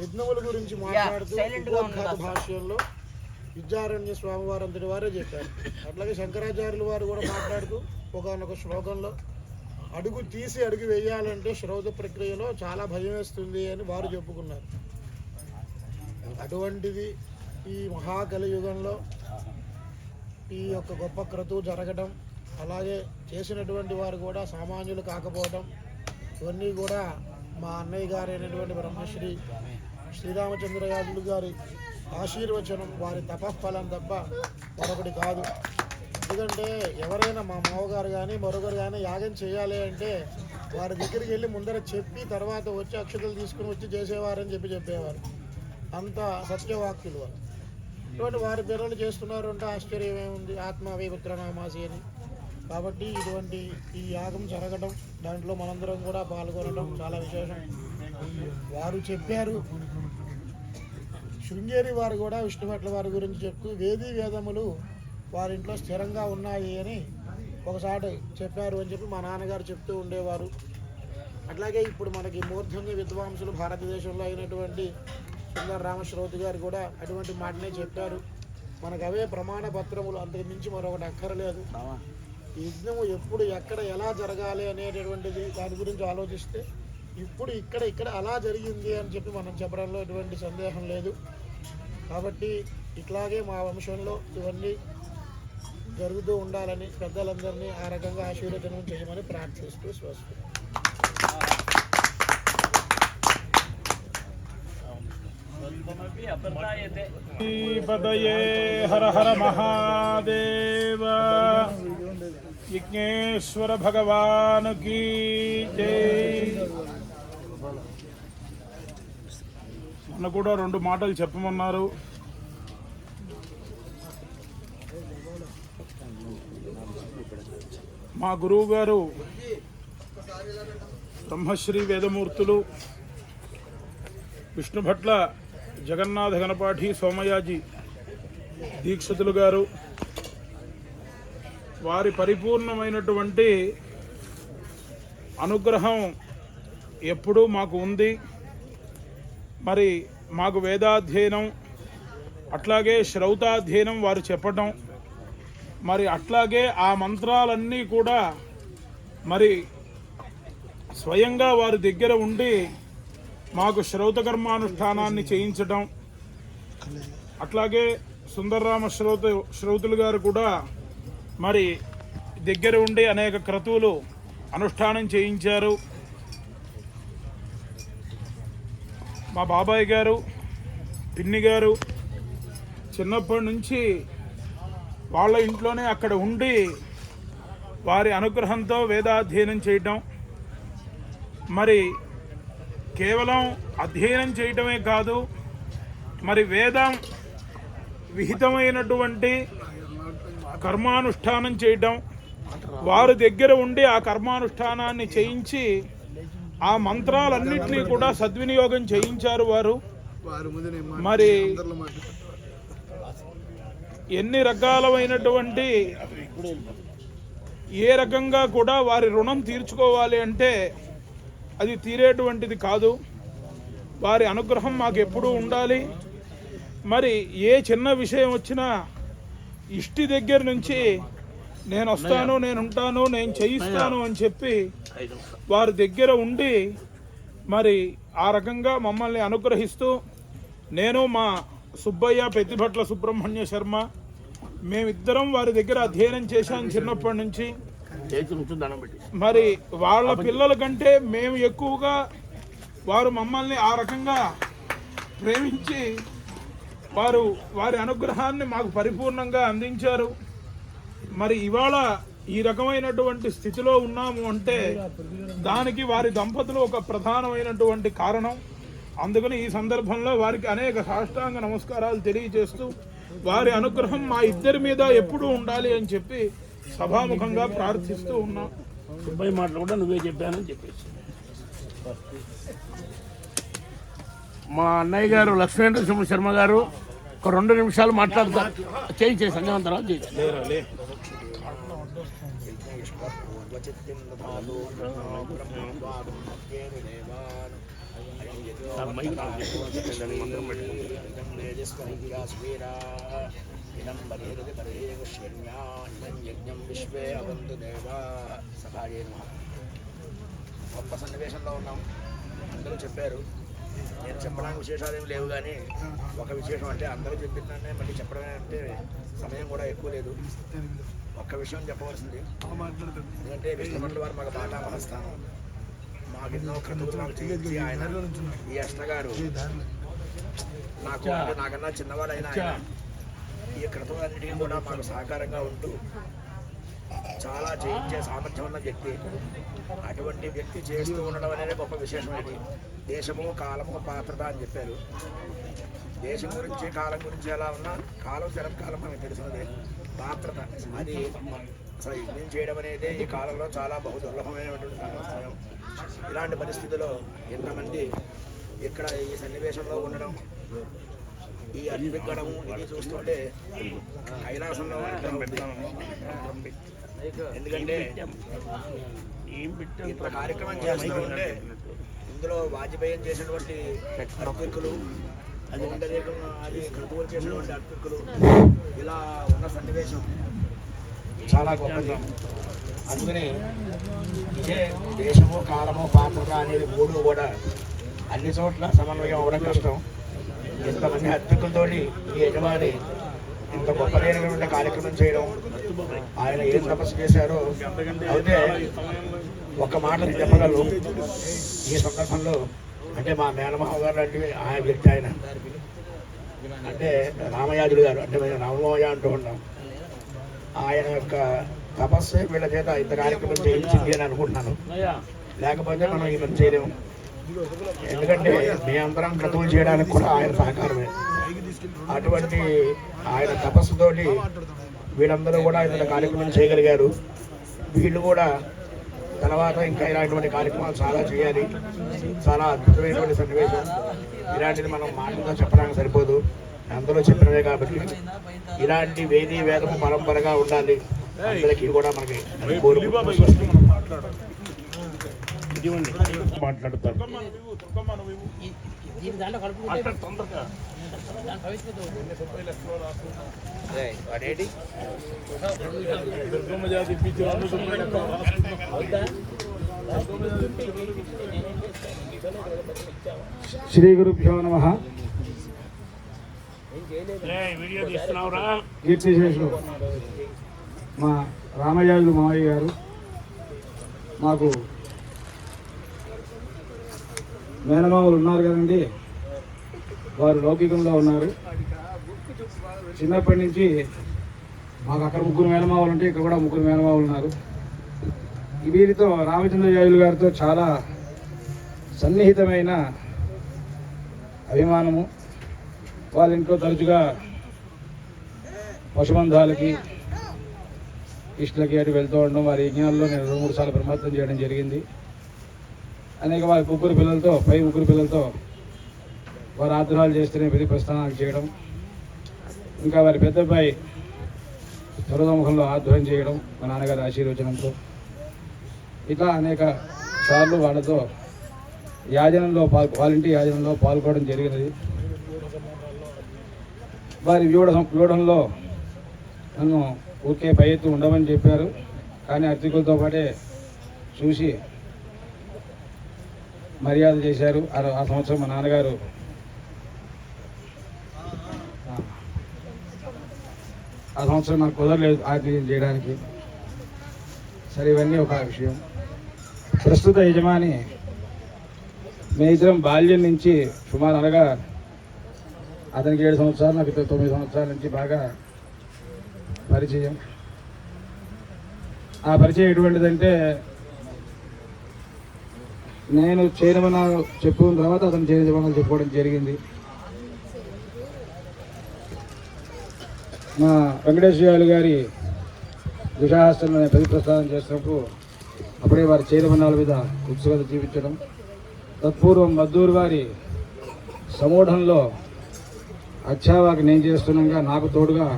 యజ్ఞముల గురించి మాట్లాడుతూ ఉపోద్ఘాత భాష్యంలో విద్యారణ్య స్వామి వారు అంతటి వారే చెప్పారు. అట్లాగే శంకరాచార్యుల వారు కూడా మాట్లాడుతూ ఒకనొక శ్లోకంలో అడుగు తీసి అడుగు వేయాలంటే శ్రౌత ప్రక్రియలో చాలా భయం వేస్తుంది అని వారు చెప్పుకున్నారు. అటువంటిది ఈ మహాకలియుగంలో ఈ యొక్క గొప్ప క్రతువు జరగడం, అలాగే చేసినటువంటి వారు కూడా సామాన్యులు కాకపోవడం, ఇవన్నీ కూడా మా అన్నయ్య గారు అయినటువంటి బ్రహ్మశ్రీ శ్రీరామచంద్రయాజులు గారి ఆశీర్వచనం, వారి తపఫలం తప్ప మరొకటి కాదు. ఎందుకంటే ఎవరైనా మా మామగారు కానీ మరొకరు కానీ యాగం చేయాలి అంటే వారి దగ్గరికి వెళ్ళి ముందర చెప్పి తర్వాత వచ్చి అక్షతలు తీసుకుని వచ్చి చేసేవారని చెప్పేవారు. అంత సత్యవాక్యులు వారు. ఇటువంటి వారి పిల్లలు చేస్తున్నారు అంటే ఆశ్చర్యం ఏముంది, ఆత్మ విపుత్రనామాసి అని. కాబట్టి ఇటువంటి ఈ యాగం జరగడం, దాంట్లో మనందరం కూడా పాల్గొనడం చాలా విశేషం. వారు చెప్పారు, శృంగేరి వారు కూడా విష్ణుభట్ల వారి గురించి చెప్తూ వేదీ వేదములు వారింట్లో స్థిరంగా ఉన్నాయి అని ఒకసారి చెప్పారు అని చెప్పి మా నాన్నగారు చెప్తూ ఉండేవారు. అట్లాగే ఇప్పుడు మనకి మూర్ధన్య విద్వాంసులు భారతదేశంలో అయినటువంటి సుందర రామశ్రౌతి గారు కూడా అటువంటి మాటనే చెప్పారు. మనకు అవే ప్రమాణ పత్రములు, అంతకు మించి మరొకటి అక్కర్లేదు. యజ్ఞము ఎప్పుడు ఎక్కడ ఎలా జరగాలి అనేటటువంటిది దాని గురించి ఆలోచిస్తే ఇప్పుడు ఇక్కడ అలా జరిగింది అని చెప్పి మనం చెప్పడంలో ఎటువంటి సందేహం లేదు. కాబట్టి ఇట్లాగే మా వంశంలో ఇవన్నీ జరుగుతూ ఉండాలని పెద్దలందరినీ ఆ రకంగా ఆశీర్వచనం చేయమని ప్రార్థిస్తూ స్వస్తి. పదయే హర హర మహాదేవ. విఘ్నేశ్వర భగవాన్ కీ జై. మొన్న కూడా 2 మాటలు చెప్పమన్నారు. మా గురువు గారు బ్రహ్మశ్రీ వేదమూర్తులు విష్ణుభట్ల జగన్నాథ గణపాఠి సోమయాజీ దీక్షితులు గారు, వారి పరిపూర్ణమైనటువంటి అనుగ్రహం ఎప్పుడూ మాకు ఉంది. మరి మాకు వేదాధ్యయనం అట్లాగే శ్రౌతాధ్యయనం వారు చెప్పటం, మరి అట్లాగే ఆ మంత్రాలన్నీ కూడా మరి స్వయంగా వారి దగ్గర ఉండి మాకు శ్రౌత కర్మానుష్ఠానాన్ని చేయించడం, అట్లాగే సుందరరామ శ్రౌతులు గారు కూడా మరి దగ్గర ఉండి అనేక క్రతువులు అనుష్ఠానం చేయించారు. మా బాబాయ్ గారు, పిన్ని గారు చిన్నప్పటి నుంచి వాళ్ళ ఇంట్లోనే అక్కడ ఉండి వారి అనుగ్రహంతో వేదాధ్యయనం చేయటం, మరి కేవలం అధ్యయనం చేయటమే కాదు, మరి వేదం విహితమైనటువంటి కర్మానుష్ఠానం చేయటం, వారి దగ్గర ఉండి ఆ కర్మానుష్ఠానాన్ని చేయించి ఆ మంత్రాలన్నింటినీ కూడా సద్వినియోగం చేయించారు వారు. మరి ఎన్ని రకాలైనటువంటి ఏ రకంగా కూడా వారి రుణం తీర్చుకోవాలి అంటే అది తీరేటువంటిది కాదు. వారి అనుగ్రహం మాకు ఎప్పుడూ ఉండాలి. మరి ఏ చిన్న విషయం వచ్చినా ఇష్టి దగ్గర నుంచి నేను వస్తాను, నేను ఉంటాను, నేను చేయిస్తాను అని చెప్పి వారి దగ్గర ఉండి మరి ఆ రకంగా మమ్మల్ని అనుగ్రహిస్తూ, నేను మా సుబ్బయ్య పెద్దిభట్ల సుబ్రహ్మణ్య శర్మ మేమిద్దరం వారి దగ్గర అధ్యయనం చేశాం చిన్నప్పటి నుంచి. మరి వాళ్ళ పిల్లల కంటే మేము ఎక్కువగా వారు మమ్మల్ని ఆ రకంగా ప్రేమించి వారు వారి అనుగ్రహాన్ని మాకు పరిపూర్ణంగా అందించారు. మరి ఇవాళ ఈ రకమైనటువంటి స్థితిలో ఉన్నాము అంటే దానికి వారి దంపతులు ఒక ప్రధానమైనటువంటి కారణం. అందుకని ఈ సందర్భంలో వారికి అనేక సాష్టాంగ నమస్కారాలు తెలియజేస్తూ వారి అనుగ్రహం మా ఇద్దరి మీద ఎప్పుడూ ఉండాలి అని చెప్పి సభాముఖంగా ప్రార్థిస్తూ ఉన్నాం. సుబ్బయ్య మాటలు కూడా నువ్వే చెప్పానని చెప్పేసి మా అన్నయ్య గారు లక్ష్మీనరసింహ శర్మ గారు ఒక 2 నిమిషాలు మాట్లాడతారు. చేయి సంజయవంతరావు చేయి. గొప్ప సన్నివేశంలో ఉన్నాం. అందరూ చెప్పారు, నేను చెప్పడానికి విశేషాలు ఏమి లేవు. కానీ ఒక విశేషం అంటే అందరూ చెప్పిందనే మళ్ళీ చెప్పడమే అంటే సమయం కూడా ఎక్కువ లేదు. ఒక్క విషయం చెప్పవలసింది. ఎందుకంటే విష్ణుభట్ల వారు మాకు బాగా మనస్థానం, మాకు ఎన్నో క్రతువులు మాకు చేయించి ఆయన ఈ అష్టగారు నాకన్నా చిన్నవాడైన ఆయన ఈ క్రతువులన్నిటికీ కూడా మాకు సహకారంగా ఉంటూ చాలా చేయించే సామర్థ్యం ఉన్న వ్యక్తి. అటువంటి వ్యక్తి చేస్తూ ఉండడం అనేది గొప్ప విశేషమైనది. దేశము కాలము పాత్రత అని చెప్పారు. దేశం గురించి కాలం గురించి ఎలా ఉన్నా కాలం శరత్కాలం మనకు తెలిసినదే. పాత్రత అది అసలు యజ్ఞం చేయడం అనేది ఈ కాలంలో చాలా బహు దుర్లభమైనటువంటి సమయం. ఇలాంటి పరిస్థితుల్లో ఎంతమంది ఇక్కడ ఈ సన్నివేశంలో ఉండడం, ఈ అర్పించడము ఇది చూస్తుంటే కైలాసంలో ఎందుకంటే ఇంత కార్యక్రమం చేస్తూ ఉంటే ఇందులో వాజ్పేయం చేసినటువంటి అర్పికులు, అది క్రతువులు చేసినటువంటి అర్పికులు, ఇలా ఉన్న సన్నివేశం చాలా గొప్పది. అందుకని ఇదే దేశము కాలము పాత్రత అనేది మూడు కూడా అన్ని చోట్ల సమన్వయం అవ్వడం కష్టం. ఇంతమంది అర్పికులతో ఈ యజమాని ఇంత గొప్పదైనటువంటి కార్యక్రమం చేయడం, ఆయన ఏం తపస్సు చేశారో అయితే ఒక మాట చెప్పగలరు. ఈ సందర్భంలో అంటే మా మేనమావ గారు లాంటి ఆయన వ్యక్తి, ఆయన అంటే రామయాజుడు గారు, అంటే మేము రామమోయ అంటూ ఉన్నాం. ఆయన యొక్క తపస్సు వీళ్ళ చేత ఇంత కార్యక్రమం చేయించింది అని అనుకుంటున్నాను. లేకపోతే మనం ఈ పని చేయలేము. ఎందుకంటే మేమందరం క్రతువులు చేయడానికి కూడా ఆయన సహకారమే. అటువంటి ఆయన తపస్సుతోటి వీళ్ళందరూ కూడా ఇంత కార్యక్రమం చేయగలిగారు. వీళ్ళు కూడా తర్వాత ఇంకా ఇలాంటి కార్యక్రమాలు చాలా చేయాలి. చాలా అద్భుతమైనటువంటి సన్నివేశం. ఇలాంటిది మనం మాటలతో చెప్పడానికి సరిపోదు, అందులో చెప్పినవే. కాబట్టి ఇలాంటి వేది వేదము పరంపరగా ఉండాలి అందరికీ కూడా మనకి మాట్లాడతారు. శ్రీ గురుభ్యో నమః. వీడియో తీస్తున్నావురా? కీర్తిశేషులు మా రామయాజులు మావయ్య గారు మాకు మేనమామలు ఉన్నారు కదండి, వారు లౌకికంలో ఉన్నారు. చిన్నప్పటి నుంచి మాకు అక్కడ ముగ్గురు మేనమామలు ఉంటే ఇక్కడ కూడా ముగ్గురు మేనమామలు ఉన్నారు. వీరితో రామచంద్రయాజులు గారితో చాలా సన్నిహితమైన అభిమానము. వాళ్ళ ఇంట్లో తరచుగా పశుబంధాలకి ఇష్టలకి అటు వెళ్తూ ఉండడం, వారి యజ్ఞాల్లో నేను 2-3 సార్లు ప్రమత్తం చేయడం జరిగింది. అనేక వారి ముగ్గురు పిల్లలతో వారు ఆగ్రహాలు చేస్తేనే విధి ప్రస్థానాలు చేయడం, ఇంకా వారి పెద్ద అబ్బాయి సర్వతోముఖంలో ఆధ్వర్యం చేయడం మా నాన్నగారి ఆశీర్వచనంతో, ఇట్లా అనేక సార్లు వాళ్ళతో వాళ్ళింటి యాజనంలో పాల్గొనడం జరిగినది. వారి వ్యూఢంలో నన్ను ఊరికే పై ఎత్తు ఉండమని చెప్పారు. కానీ అర్చకులతో పాటే చూసి మర్యాద చేశారు. ఆ సంవత్సరం మా నాన్నగారు ఆ సంవత్సరం నాకు కుదరలేదు ఆతిథ్యం చేయడానికి. సరే, ఇవన్నీ ఒక విషయం. ప్రస్తుత యజమాని మీ ఇద్దరం బాల్యం నుంచి సుమారు అనగా అతనికి 7 సంవత్సరాలు, నాకు 9 సంవత్సరాల నుంచి బాగా పరిచయం. ఆ పరిచయం ఎటువంటిదంటే, నేను చేయమన్నాను చెప్పుకున్న తర్వాత అతను చేయమని చెప్పుకోవడం జరిగింది. మా వెంకటేశ్వర గారి దిశాహస్తంలో ప్రతి ప్రస్థానం చేసినప్పుడు అప్పుడే వారి చైరమన్నాల మీద ఉత్సుకత చూపించడం, తత్పూర్వం మద్దూరు వారి సమూఢంలో అచ్చావాకి నేను చేస్తున్నాగా నాకు తోడుగా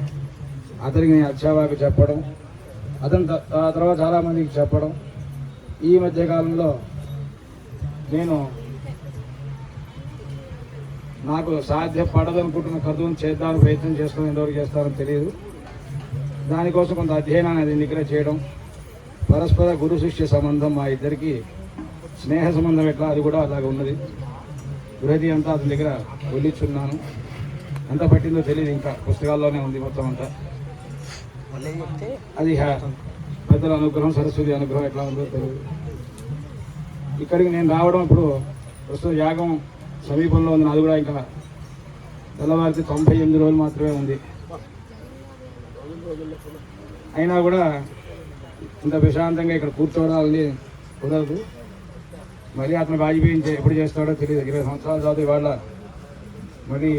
అతనికి నేను అచ్చావాకి చెప్పడం, అతను ఆ తర్వాత చాలామందికి చెప్పడం. ఈ మధ్యకాలంలో నేను నాకు సాధ్యపడదనుకుంటున్న కథను చేద్దామని ప్రయత్నం చేస్తాను. ఎంతవరకు చేస్తానో తెలియదు. దానికోసం కొంత అధ్యయనాన్ని అది దగ్గర చేయడం, పరస్పర గురు శిష్య సంబంధం, మా ఇద్దరికి స్నేహ సంబంధం ఎట్లా అది కూడా అలాగే ఉన్నది. బృహతి అంతా అతని దగ్గర వెళ్ళిచ్చున్నాను. ఎంత పట్టిందో తెలియదు, ఇంకా పుస్తకాల్లోనే ఉంది మొత్తం అంతా. అది పెద్దల అనుగ్రహం, సరస్వతి అనుగ్రహం ఎట్లా ఉందో తెలియదు. ఇక్కడికి నేను రావడం ఇప్పుడు ప్రస్తుతం యాగం సమీపంలో ఉంది. అది కూడా ఇంకా తెల్లవారికి 98 రోజులు మాత్రమే ఉంది. అయినా కూడా ఇంత ప్రశాంతంగా ఇక్కడ కూర్చోవడాలని కుదరదు. మళ్ళీ అతను వాజ్పేయి ఎప్పుడు చేస్తాడో తెలియదు. 20 సంవత్సరాల తర్వాత ఇవాళ మళ్ళీ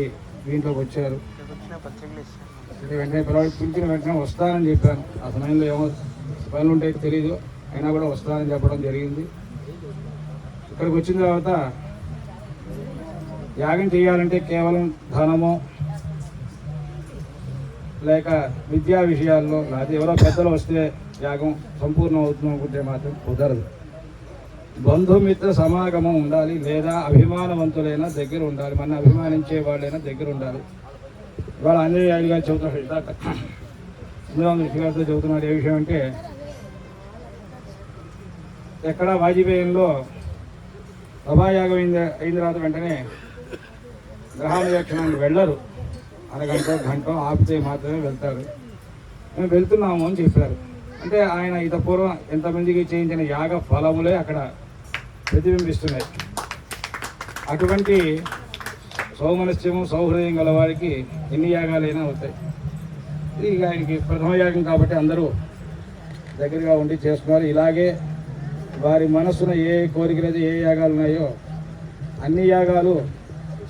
దీంట్లోకి వచ్చారు. వెంటనే పిలిచిన వెంటనే వస్తానని చెప్పాను. ఆ సమయంలో ఏమో పనులు ఉంటే తెలియదు, అయినా కూడా వస్తానని చెప్పడం జరిగింది. ఇక్కడికి వచ్చిన తర్వాత యాగం చేయాలంటే కేవలం ధనమో లేక విద్యా విషయాల్లో లేకపోతే ఎవరో పెద్దలు వస్తే యాగం సంపూర్ణం అవుతుంది అనుకుంటే మాత్రం కుదరదు. బంధుమిత్ర సమాగమం ఉండాలి, లేదా అభిమానవంతులైనా దగ్గర ఉండాలి, మన అభిమానించే వాళ్ళైనా దగ్గర ఉండాలి. ఇవాళ ఆంజనేయులు గారు చెబుతున్నారు, ఇంద్రాంధ్ర గారితో చెబుతున్నారు ఏ విషయం అంటే, ఎక్కడ వాజ్పేయంలో సభాయాగం అయిన తర్వాత వెంటనే గ్రహానువేక్షణానికి వెళ్ళరు, అరగంట గంట ఆపితే మాత్రమే వెళ్తారు. మేము వెళ్తున్నాము అని చెప్పారు. అంటే ఆయన పూర్వం ఎంతమందికి చేయించిన యాగ ఫలములే అక్కడ ప్రతిబింబిస్తున్నాయి. అటువంటి సౌమనస్యము సౌహృదయం గల వారికి ఎన్ని యాగాలైనా అవుతాయి. ఇది ఆయనకి ప్రథమ యాగం కాబట్టి అందరూ దగ్గరగా ఉండి చేస్తున్నారు. ఇలాగే వారి మనస్సున ఏ కోరికలైతే ఏ యాగాలు ఉన్నాయో అన్ని యాగాలు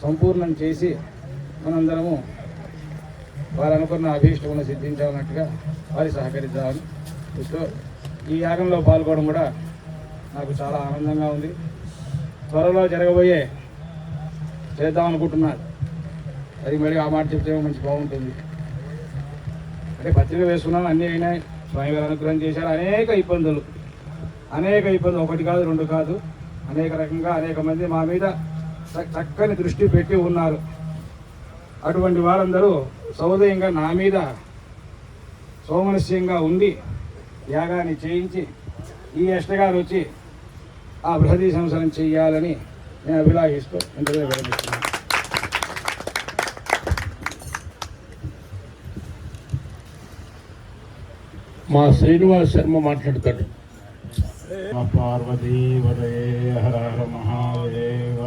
సంపూర్ణం చేసి మనందరము వారు అనుకున్న అభీష్టమును సిద్ధించాలన్నట్టుగా వారి సహకరిద్దామని ఈ యాగంలో పాల్గొనడం కూడా నాకు చాలా ఆనందంగా ఉంది. త్వరలో జరగబోయే చేద్దామనుకుంటున్నారు. అది మళ్ళీ ఆ మాట చెప్తే మంచి బాగుంటుంది. అంటే పత్రిక వేసుకున్నాను, అన్నీ అయినాయి, స్వామి గారు అనుగ్రహం చేశారు. అనేక ఇబ్బందులు ఒకటి కాదు రెండు కాదు, అనేక రకంగా అనేక మంది మా మీద చక్కని దృష్టి పెట్టి ఉన్నారు. అటువంటి వారందరూ సౌదయంగా నా మీద సౌమనస్యంగా ఉండి యాగాన్ని చేయించి ఈ అష్టగారు వచ్చి ఆ బృహదీ సంవత్సరం చెయ్యాలని నేను అభిలాషిస్తూ ఇంతలో విరమిస్తున్నాను. మా శ్రీనివాస్ శర్మ మాట్లాడతాడు. పార్వతీ వదే హర హర మహాదేవ.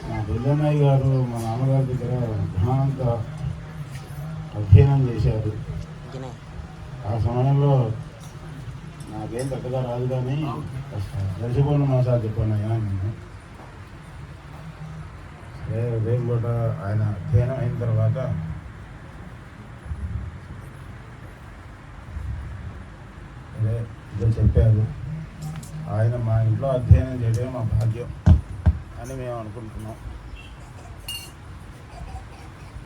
మా దుర్గన్నయ్య గారు మా నాన్నగారి దగ్గర జ్ఞానంత అధ్యయనం చేశారు. ఆ సమయంలో నాకేం పెద్దగా రాదు, కానీ దర్శపోను మాసాలు చెప్పాను అయ్యా నేను. సరే రేపు కూడా ఆయన అధ్యయనం అయిన తర్వాత ఇదో చెప్పారు. ఆయన మా ఇంట్లో అధ్యయనం చేయడమే మా భాగ్యం అని మేము అనుకుంటున్నాం.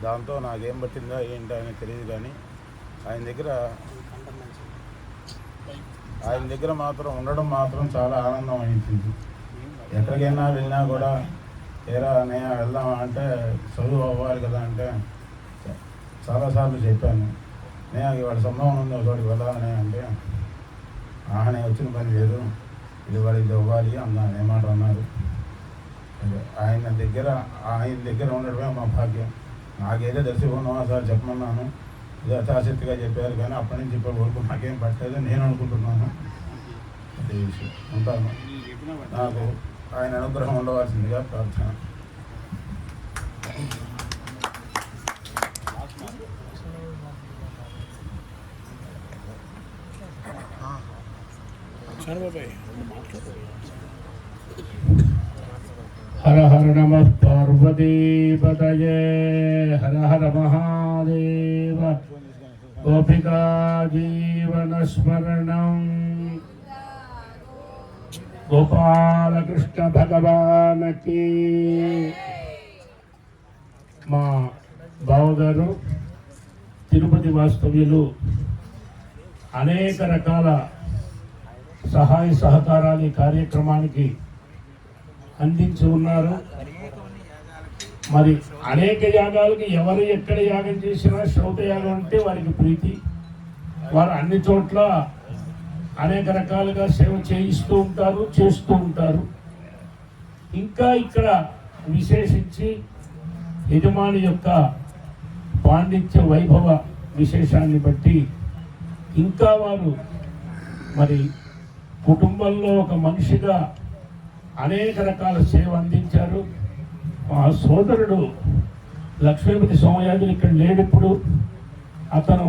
దాంతో నాకేం పట్టిందా ఏంటో ఆయన తెలియదు, కానీ ఆయన దగ్గర మాత్రం ఉండడం మాత్రం చాలా ఆనందం అనిపించింది. ఎక్కడికైనా వెళ్ళినా కూడా ఏరా నేను వెళ్దామా అంటే చదువు అవ్వాలి కదా అంటే చాలాసార్లు చెప్పాను. నేను వాడి సంభవం ఉంది ఒకటికి వెళ్ళాలని అంటే ఆహనే వచ్చిన పని లేదు, ఇది వాడికి ఇవ్వాలి అన్నాను. ఏమాట అన్నారు. ఆయన దగ్గర ఉండడమే మా భాగ్యం. నాకేదో దర్శకున్నావా సార్ చెప్పమన్నాను, ఇది యథాశక్తిగా చెప్పారు, కానీ అప్పటి నుంచి ఇప్పటి వరకు నాకేం పట్టలేదు నేను అనుకుంటున్నాను. అదే విషయం ఉంటాను. నాకు ఆయన అనుగ్రహం ఉండవలసిందిగా ప్రార్థన. హర హర నమః పార్వతీపతయే హర హర మహాదేవ. గోపికా జీవన స్మరణం. గోపాలకృష్ణ భగవానకి. మా బావగారు తిరుపతి వాస్తవ్యులు అనేక రకాల సహాయ సహకారాలు ఈ కార్యక్రమానికి అందించి ఉన్నారు. మరి అనేక యాగాలకి ఎవరు ఎక్కడ యాగం చేసినా శ్రౌత యాగం అంటే వారికి ప్రీతి. వారు అన్ని చోట్ల అనేక రకాలుగా సేవ చేయిస్తూ ఉంటారు, చేస్తూ ఉంటారు. ఇంకా ఇక్కడ విశేషించి యజమాని యొక్క పాండిత్య వైభవ విశేషాన్ని బట్టి ఇంకా వారు మరి కుటుంబంలో ఒక మనిషిగా అనేక రకాల సేవ అందించారు. మా సోదరుడు లక్ష్మీపతి సోమయాజులు ఇక్కడ లేడు ఇప్పుడు. అతను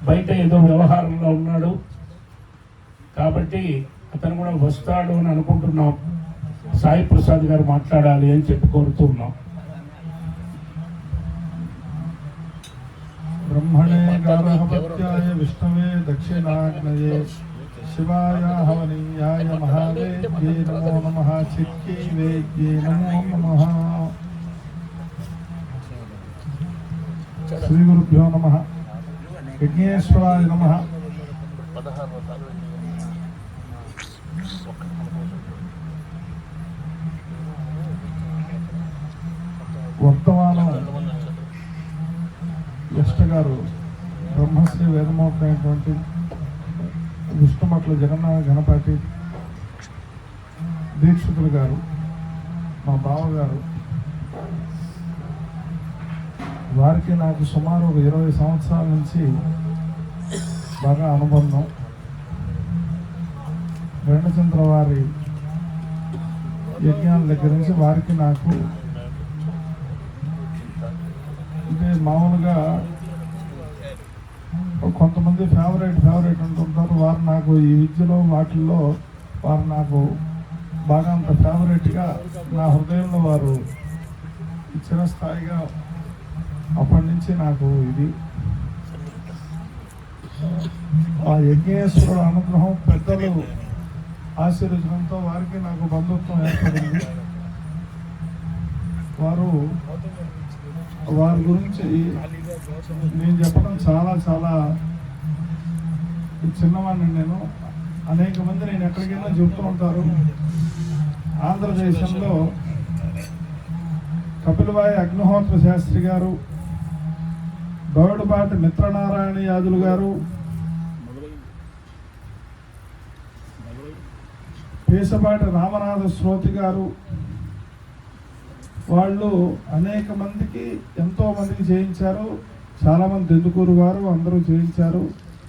బయట ఏదో వ్యవహారంలో ఉన్నాడు కాబట్టి అతను కూడా వస్తాడు అని అనుకుంటున్నాం. సాయి ప్రసాద్ గారు మాట్లాడాలి అని చెప్పి కోరుతున్నాం. బ్రహ్మణే గార్హపత్యాయ విష్ణవే దక్షిణాగ్నయే శివాయ హవనీయాయ మహావేద్యే నమో నమః చిత్తే వేద్యే నమో నమః. శ్రీ గురుభ్యో నమః. విఘ్నేశ్వరాయ నమః. వర్తమానం ఎస్ట గారు బ్రహ్మశ్రీ వేదమూర్తైనటువంటి విష్ణుమట్ల జగన్నాథ గణపతి దీక్షితులు గారు, మా బావగారు, వారికి నాకు సుమారు ఒక 20 సంవత్సరాల నుంచి బాగా అనుబంధం. వెంకటచంద్ర వారి యజ్ఞాల దగ్గర నుంచి వారికి నాకు అంటే మామూలుగా కొంతమంది ఫేవరెట్ అంటుంటారు. వారు నాకు ఈ విద్యలో వాటిల్లో వారు నాకు బాగా అంత ఫేవరెట్గా నా హృదయంలో వారు ఇచ్చిన స్థాయిగా అప్పటి నుంచి నాకు ఇది ఆ యజ్ఞేశ్వరుడు అనుగ్రహం, పెద్దలు ఆశీర్వచనంతో వారికి నాకు బంధుత్వం ఏర్పడింది. వారి గురించి నేను చెప్పడం చాలా చాలా చిన్నవాడిని. నేను అనేక మంది నేను ఎక్కడికైనా చెప్తూ ఉంటారు. ఆంధ్రదేశంలో కపిలవాయి అగ్నిహోత్ర శాస్త్రి గారు, గౌడపాటి మిత్రనారాయణ యాదులు గారు, పేసపాటి రామనాథ శ్రోతి గారు, వాళ్ళు అనేక మందికి ఎంతో మందికి చేయించారు. చాలామంది తెందుకూరు వారు అందరూ చేయించారు.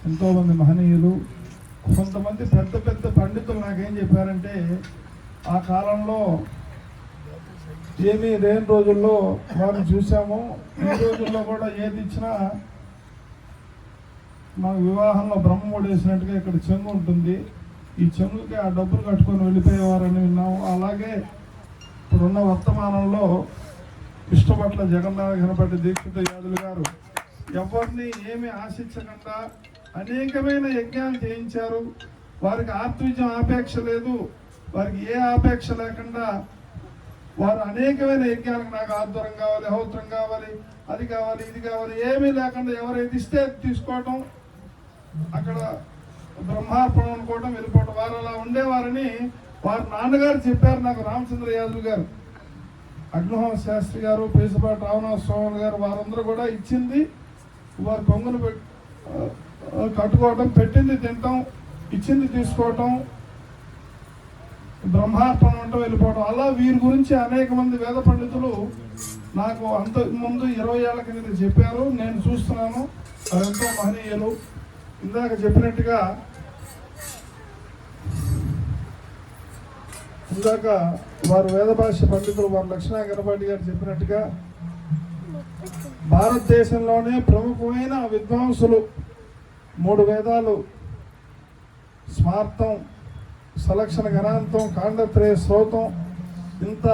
ఎంతోమంది మహనీయులు, కొంతమంది పెద్ద పెద్ద పండితులు నాకేం చెప్పారంటే, ఆ కాలంలో ఏమీ లేని రోజుల్లో వారిని చూసాము. ఈ రోజుల్లో కూడా ఏది ఇచ్చినా మాకు వివాహంలో బ్రహ్మముడు వేసినట్టుగా ఇక్కడ చెంగు ఉంటుంది. ఈ చెంగుకి ఆ డబ్బులు కట్టుకొని వెళ్ళిపోయేవారని విన్నాము. అలాగే ఇప్పుడున్న వర్తమానంలో విష్ణుపట్ల జగన్నాథ గణపతి దీక్షిత యాదులు గారు ఎవరిని ఏమి ఆశించకుండా అనేకమైన యజ్ఞాలు చేయించారు. వారికి ఆర్తవిద్యం ఆపేక్ష లేదు. వారికి ఏ ఆపేక్ష లేకుండా వారు అనేకమైన యజ్ఞాలకు నాకు ఆర్ద్రం కావాలి, హౌత్రం కావాలి, అది కావాలి, ఇది కావాలి, ఏమీ లేకుండా ఎవరైతే ఇస్తే తీసుకోవటం, అక్కడ బ్రహ్మార్పణం అనుకోవటం, వెళ్ళిపోవటం. వారు అలా ఉండేవారని వారి నాన్నగారు చెప్పారు నాకు. రామచంద్ర యాదవ్ గారు, అగ్నిహోమ శాస్త్రి గారు, పేసపాటి రామనాథ స్వామి గారు, వారందరూ కూడా ఇచ్చింది వారు కొంగును కట్టుకోవటం, పెట్టింది తినటం, ఇచ్చింది తీసుకోవటం, బ్రహ్మార్పణం అంటూ వెళ్ళిపోవటం. అలా వీరి గురించి అనేక మంది వేద పండితులు నాకు అంతకుముందు 20 ఏళ్ల కింద చెప్పారు. నేను చూస్తున్నాను. వారెంతో మహనీయులు. ఇందాక చెప్పినట్టుగా వారు వేద భాష పండితులు వారు లక్ష్మణ గణపతి గారు చెప్పినట్టుగా భారతదేశంలోనే ప్రముఖమైన విద్వాంసులు 3 వేదాలు, స్మార్తం, సలక్షణ గణాంతం, కాండత్రయ శ్రోతం, ఇంత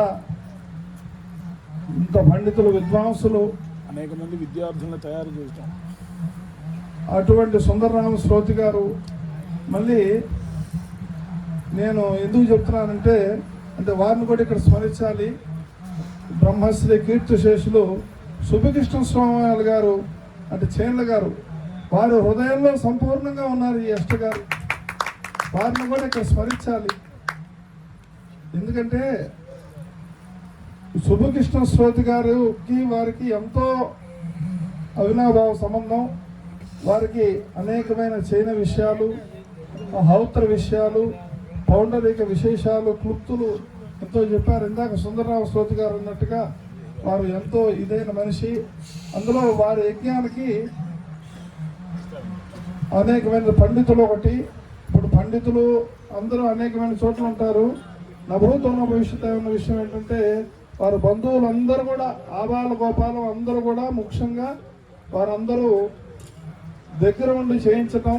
పండితులు విద్వాంసులు, అనేక మంది విద్యార్థులను తయారు చేయటం. అటువంటి సుందరరామ శ్రోతి గారు. మళ్ళీ నేను ఎందుకు చెప్తున్నానంటే, వారిని కూడా ఇక్కడ స్మరించాలి. బ్రహ్మశ్రీ కీర్తిశేషులు సుబ్బకృష్ణ స్వామి గారు, చేన్ల గారు, వారు హృదయంలో సంపూర్ణంగా ఉన్నారు ఈ ఎస్ట గారు. వారిని కూడా ఇక్కడ స్మరించాలి. ఎందుకంటే సుబ్బకృష్ణ శ్రోతి గారికి వారికి ఎంతో అవినాభావ సంబంధం. వారికి అనేకమైన చైన విషయాలు, హౌత్ర విషయాలు, పౌండరిక విశేషాలు, క్లుప్తులు ఎంతో చెప్పారు. ఇందాక సుందరరావు శ్రోతి గారు అన్నట్టుగా వారు ఎంతో ఇదైన మనిషి. అందులో వారి యజ్ఞానికి అనేకమైన పండితులు ఒకటి. ఇప్పుడు పండితులు అందరూ అనేకమైన చోట్ల ఉంటారు. నా భూతంలో భవిష్యత్తు ఉన్న విషయం ఏంటంటే, వారి బంధువులందరూ కూడా ఆబాల గోపాలం అందరూ కూడా ముఖ్యంగా వారందరూ దగ్గర ఉండి చేయించటం,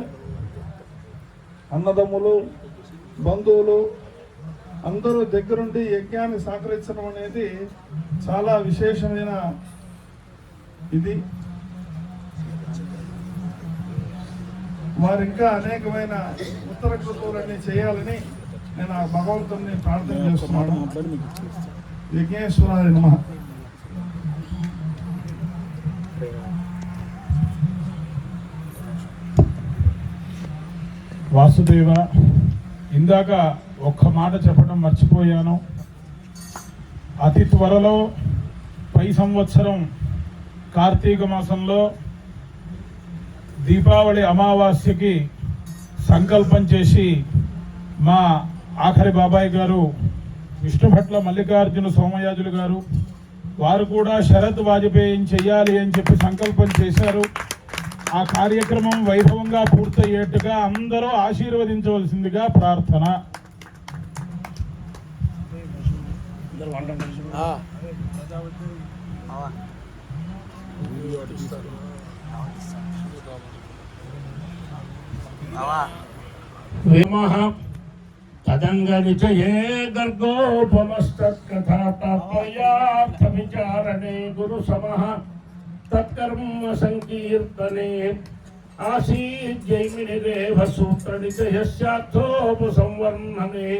అన్నదమ్ములు బంధువులు అందరూ దగ్గరుండి యజ్ఞాన్ని సహకరించడం అనేది చాలా విశేషమైన ఇది. వారు ఇంకా అనేకమైన ఉత్తర కృతువులన్నీ చేయాలని నేను ఆ భగవంతుని ప్రార్థన చేస్తున్నాను. యజ్ఞేశ్వరాయ నమః. వాసుదేవ, ఇందాక ఒక్క మాట చెప్పడం మర్చిపోయాను. అతి త్వరలో పై సంవత్సరం కార్తీక మాసంలో దీపావళి అమావాస్యకి సంకల్పం చేసి మా ఆఖరి బాబాయ్ గారు విష్ణుభట్ల మల్లికార్జున సోమయాజులు గారు వారు కూడా శరత్ వాజపేయం చెయ్యాలి అని చెప్పి సంకల్పం చేశారు. ఆ కార్యక్రమం వైభవంగా పూర్తయ్యేట్టుగా అందరూ ఆశీర్వదించవలసిందిగా ప్రార్థన. విమః తదంగనిచయే గర్గోపమస్తత్కథా తాత్పర్యార్థ విచారణే గురు సమః తత్కర్మ సంకీర్తనే ఆసీజ్జైమినిరేవ సూత్రనిచయస్యార్థోపసంవర్ణనే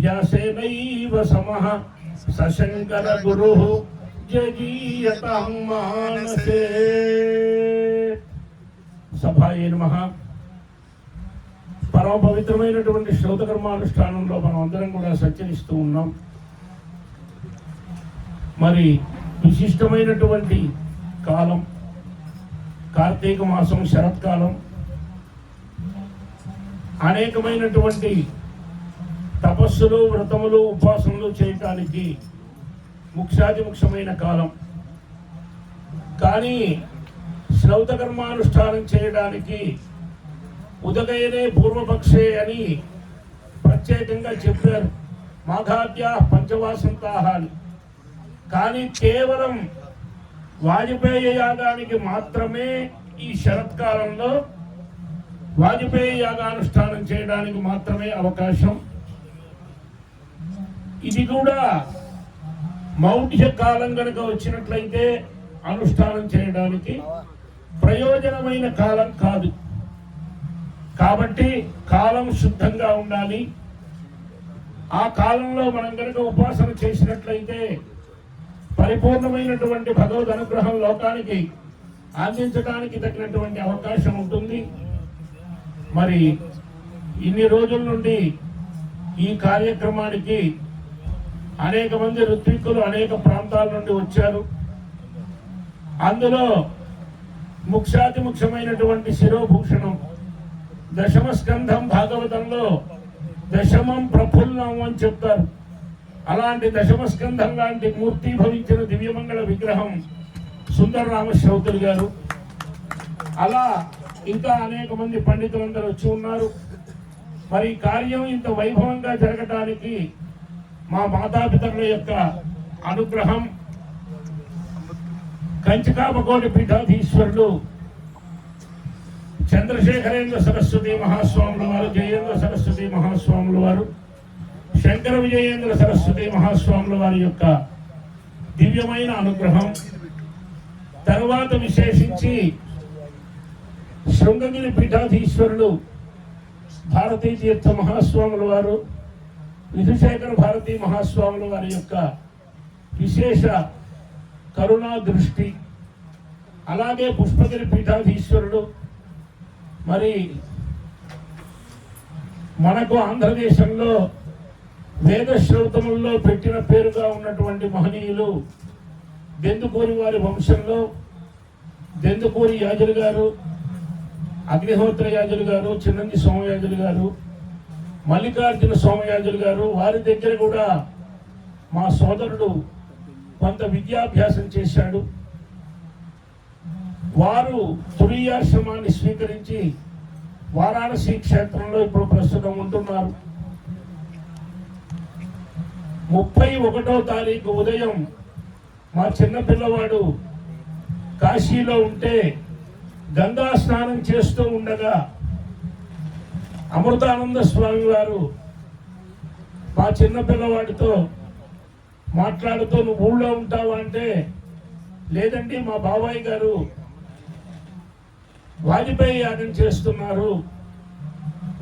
వ్యాసేనైవ సమః సశంకర గురుః జగీయతాం మానసే. సభాయే నమః. పరమ పవిత్రమైనటువంటి శ్రౌతకర్మానుష్ఠానంలో మనం అందరం కూడా సంచరిస్తూ ఉన్నాం. మరి విశిష్టమైనటువంటి కాలం కార్తీక మాసం, శరత్కాలం. అనేకమైనటువంటి తపస్సులు, వ్రతములు, ఉపాసనలు చేయటానికి ముఖ్యాతిముఖ్యమైన కాలం. కానీ శ్రౌతకర్మానుష్ఠానం చేయడానికి ఉదగయనే పూర్వపక్షే అని ప్రత్యేకంగా చెప్పారు. మాఘాద్యా పంచవాసంతాహ అని. కానీ కేవలం వాజపేయ యాగానికి మాత్రమే ఈ శరత్కాలంలో వాజపేయ యాగానుష్ఠానం చేయడానికి మాత్రమే అవకాశం. ఇది కూడా మౌఢ్య కాలం కనుక వచ్చినట్లయితే అనుష్ఠానం చేయడానికి ప్రయోజనమైన కాలం కాదు. కాబట్టి కాలం శుద్ధంగా ఉండాలి. ఆ కాలంలో మనం కనుక ఉపాసన చేసినట్లయితే పరిపూర్ణమైనటువంటి భగవద్ అనుగ్రహం లోకానికి అందించడానికి తగినటువంటి అవకాశం ఉంటుంది. మరి ఇన్ని రోజుల నుండి ఈ కార్యక్రమానికి అనేక మంది ఋత్విక్కులు అనేక ప్రాంతాల నుండి వచ్చారు. అందులో ముఖ్యమైనటువంటి శిరోభూషణం దశమ స్కంధం భాగవతంలో దశమం ప్రఫుల్లం అని చెప్తారు. అలాంటి దశమ స్కంధం లాంటి మూర్తి భవించిన దివ్యమంగళ విగ్రహం సుందర రామశ్రౌతులు గారు. అలా ఇంకా అనేక మంది పండితులందరూ వచ్చి ఉన్నారు. మరి కార్యం ఇంత వైభవంగా జరగటానికి మా మాతాపితరుల యొక్క అనుగ్రహం, కంచికామకోటి పీఠాధీశ్వరుడు చంద్రశేఖరేంద్ర సరస్వతి మహాస్వాముల వారు, జయేంద్ర సరస్వతి మహాస్వాముల వారు, శంకర విజయేంద్ర సరస్వతి మహాస్వాముల వారి యొక్క దివ్యమైన అనుగ్రహం. తర్వాత విశేషించి శృంగగిరి పీఠాధీశ్వరుడు భారతీ తీర్థ మహాస్వాముల వారు, విధుశేఖర భారతీ మహాస్వాముల వారి యొక్క విశేష కరుణా దృష్టి. అలాగే పుష్పగిరి పీఠాధీశ్వరుడు. మరి మనకు ఆంధ్రదేశంలో వేదశ్రౌతముల్లో పెట్టిన పేరుగా ఉన్నటువంటి మహనీయులు దెందుకూరి వారి వంశంలో దెందుకూరి యాజులు గారు, అగ్నిహోత్ర యాజులు గారు, చిన్నంది సోమయాజులు గారు, మల్లికార్జున సోమయాజులు గారు. వారి దగ్గర కూడా మా సోదరుడు కొంత విద్యాభ్యాసం చేశాడు. వారు తురీయాశ్రమాన్ని స్వీకరించి వారాణసీ క్షేత్రంలో ఇప్పుడు ప్రస్తుతం ఉంటున్నారు. 31వ తారీఖు ఉదయం మా చిన్న పిల్లవాడు కాశీలో ఉంటే గంగా స్నానం చేస్తూ ఉండగా అమృతానంద స్వామి వారు మా చిన్న పిల్లవాడితో మాట్లాడుతూ నువ్వు ఊళ్ళో ఉంటావా అంటే, లేదండి మా బాబాయ్ గారు వాజ్పేయి యాగం చేస్తున్నారు,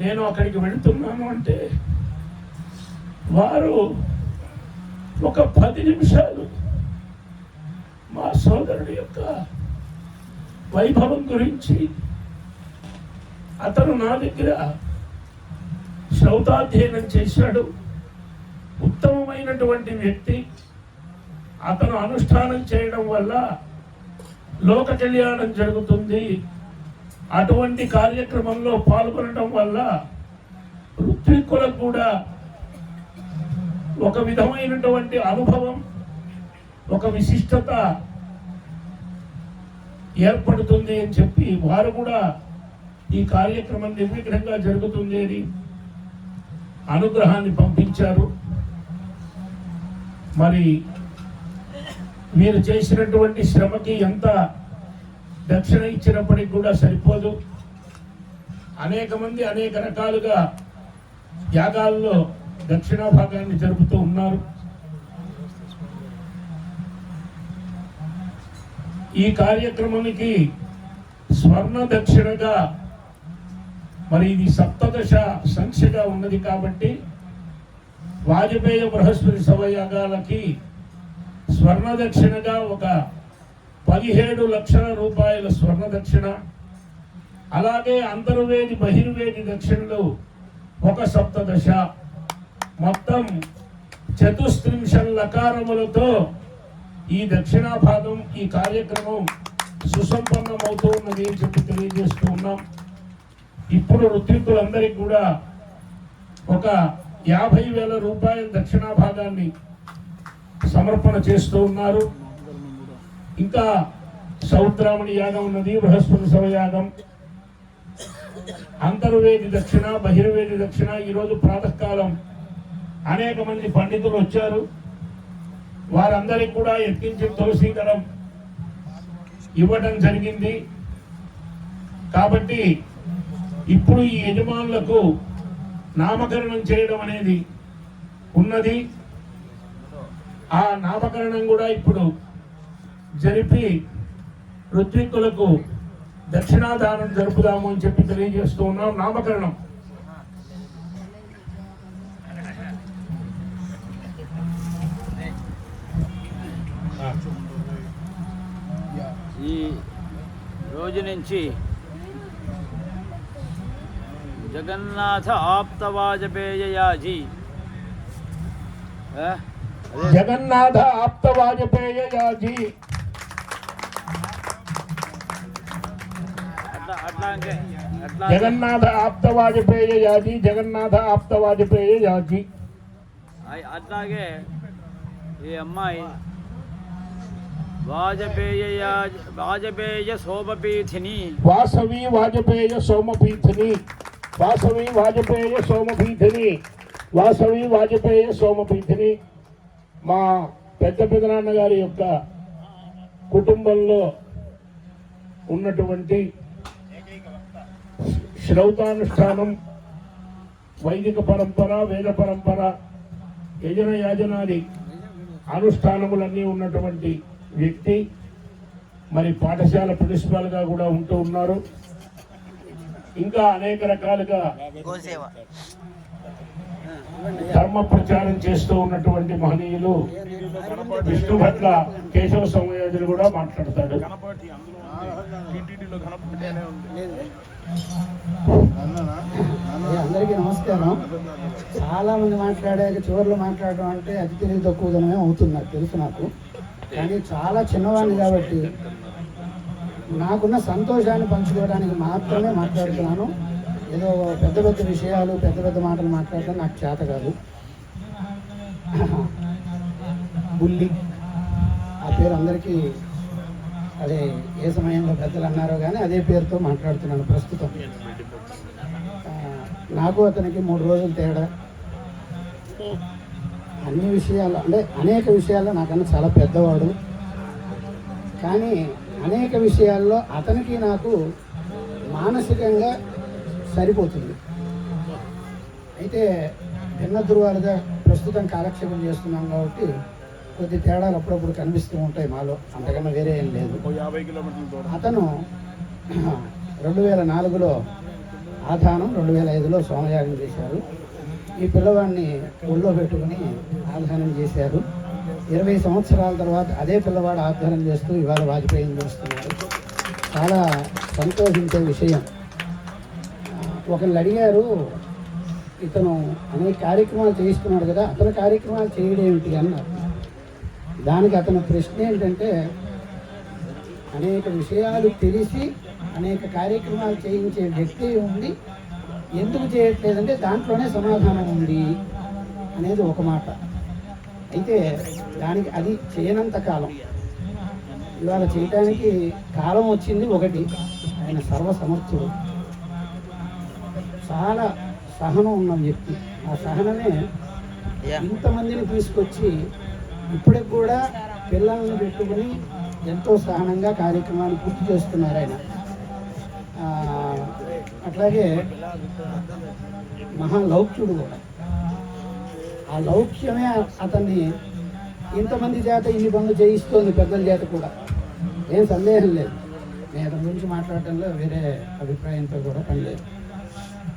నేను అక్కడికి వెళుతున్నాను అంటే వారు ఒక 10 నిమిషాలు మా సోదరుడి యొక్క వైభవం గురించి అతను నా దగ్గర శ్రౌతాధ్యయనం చేశాడు. ఉత్తమమైనటువంటి వ్యక్తి. అతను అనుష్ఠానం చేయడం వల్ల లోక కళ్యాణం జరుగుతుంది. అటువంటి కార్యక్రమంలో పాల్గొనడం వల్ల ఋత్విక్కులకు కూడా ఒక విధమైనటువంటి అనుభవం, ఒక విశిష్టత ఏర్పడుతుంది అని చెప్పి వారు కూడా ఈ కార్యక్రమం నిర్విఘ్నంగా జరుగుతుంది అని అనుగ్రహాన్ని పంపించారు. మరి మీరు చేసినటువంటి శ్రమకి ఎంత దక్షిణ ఇచ్చినప్పటికి కూడా సరిపోదు. అనేక మంది అనేక రకాలుగా యాగాల్లో దక్షిణా భాగాన్ని జరుపుతూ ఉన్నారు. ఈ కార్యక్రమానికి స్వర్ణ దక్షిణగా మరి ఇది 17 సంఖ్యగా ఉన్నది కాబట్టి వాజపేయ బృహస్పతి శవయాగాలకి స్వర్ణ దక్షిణగా ఒక 17 లక్షల రూపాయల స్వర్ణ దక్షిణ, అలాగే అంతర్వేది బహిర్వేది దక్షిణలు ఒక 17, మొత్తం 34 లకారములతో ఈ దక్షిణా భాగం ఈ కార్యక్రమం సుసంపన్నమవుతూ ఉన్నది అని చెప్పి తెలియజేస్తూ ఉన్నాం. ఇప్పుడు ఋత్విక్కులందరికీ కూడా ఒక 50,000 రూపాయల దక్షిణా భాగాన్ని సమర్పణ చేస్తూ ఉన్నారు. ఇంకా సౌత్రామణి యాగం ఉన్నది, బృహస్పతి శవయాగం, అంతర్వేది దక్షిణ, బహిర్వేది దక్షిణ. ఈరోజు ప్రాతకాలం అనేక మంది పండితులు వచ్చారు. వారందరికీ కూడా ఎత్తించి తులసీదళం ఇవ్వడం జరిగింది. కాబట్టి ఇప్పుడు ఈ యజమానులకు నామకరణం చేయడం అనేది ఉన్నది. ఆ నామకరణం కూడా ఇప్పుడు జరిపి ఋత్విక్కులకు దక్షిణాదానం జరుపుదాము అని చెప్పి తెలియజేస్తూ ఉన్నాం. నామకరణం ఈ రోజు నుంచి జగన్నాథ ఆప్త వాజపేయ యాజీ జగన్నాథ ఆప్త వాజపేయ యాజీ జగన్నాథ ఆప్త వాజపేయ యాజీ జగన్నాథ ఆప్త వాజపేయ యాజీ. అట్లాగే ఈ అమ్మాయి వాజపేయ సోమపీఠిని వాసవి వాజపేయ సోమపీఠిని వాసవి వాజపేయ సోమపీఠిని వాసవి వాజపేయ సోమపీఠిని. మా పెద్ద పెదనాన్న గారి యొక్క కుటుంబంలో ఉన్నటువంటి శ్రౌతానుష్ఠానం, వైదిక పరంపర, వేద పరంపర, యజన యాజనాది అనుష్ఠానములన్నీ ఉన్నటువంటి వ్యక్తి. మరి పాఠశాల ప్రిన్సిపాల్గా కూడా ఉంటూ ఉన్నారు. ఇంకా అనేక రకాలుగా ధర్మ ప్రచారం చేస్తూ ఉన్నటువంటి మహనీయులు విష్ణుభట్ల కేశవ సంయోజులు కూడా మాట్లాడతాడు. అందరికీ నమస్కారం. చాలా మంది మాట్లాడాక చివరిలో మాట్లాడడం అంటే అతి తెలివి తక్కువదనమే అవుతుంది, నాకు తెలుసు. నాకు కానీ చాలా చిన్నవాడిని కాబట్టి నాకున్న సంతోషాన్ని పంచుకోవడానికి మాత్రమే మాట్లాడుతున్నాను. ఏదో పెద్ద పెద్ద విషయాలు, పెద్ద పెద్ద మాటలు మాట్లాడడం నాకు చేత కాదు. బుల్లి ఆ పేరు అందరికీ అదే ఏ సమయంలో పెద్దలు అన్నారో కానీ అదే పేరుతో మాట్లాడుతున్నాను ప్రస్తుతం. నాకు అతనికి 3 రోజులు తేడా. అన్ని విషయాలు అంటే అనేక విషయాల్లో నాకన్నా చాలా పెద్దవాడు, కానీ అనేక విషయాల్లో అతనికి నాకు మానసికంగా సరిపోతుంది. అయితే భిన్న ధృవాలుగా ప్రస్తుతం కాలక్షేపం చేస్తున్నాం కాబట్టి కొద్ది తేడాలు అప్పుడప్పుడు కనిపిస్తూ ఉంటాయి మాలో, అంతకన్నా వేరే ఏం లేదు. 50 కిలోమీటర్ల దూరం. అతను 2004లో ఆధానం, 2005లో సోమయాగం చేశారు. ఈ పిల్లవాడిని ఒళ్ళో పెట్టుకుని ఆధానం చేశారు. 20 సంవత్సరాల తర్వాత అదే పిల్లవాడు ఆధానం చేస్తూ ఇవాళ వాజ్పేయిని చేస్తున్నారు. చాలా సంతోషించే విషయం. ఒకళ్ళు అడిగారు, ఇతను అనేక కార్యక్రమాలు చేయిస్తున్నాడు కదా, అతని కార్యక్రమాలు చేయడేమిటి అన్నారు. దానికి అతని ప్రశ్న ఏంటంటే, అనేక విషయాలు తెలిసి అనేక కార్యక్రమాలు చేయించే వ్యక్తి ఉండి ఎందుకు చేయట్లేదంటే దాంట్లోనే సమాధానం ఉంది అనేది ఒక మాట. అయితే దానికి అది చేయనంత కాలం, ఇవాళ చేయటానికి కాలం వచ్చింది. ఒకటి, ఆయన సర్వసమర్థుడు, చాలా సహనం ఉన్న వ్యక్తి. ఆ సహనమే ఇంతమందిని తీసుకొచ్చి ఇప్పటికి కూడా పిల్లల్ని పెట్టుకుని ఎంతో సహనంగా కార్యక్రమాన్ని పూర్తి చేస్తున్నారు ఆయన. అట్లాగే మహాలౌక్యుడు కూడా. ఆ లౌక్యమే అతన్ని ఇంతమంది చేత ఇన్ని పనులు చేయిస్తోంది, పెద్దల చేత కూడా, ఏం సందేహం లేదు. నేను అతని గురించి మాట్లాడటంలో వేరే అభిప్రాయంతో కూడా పని లేదు.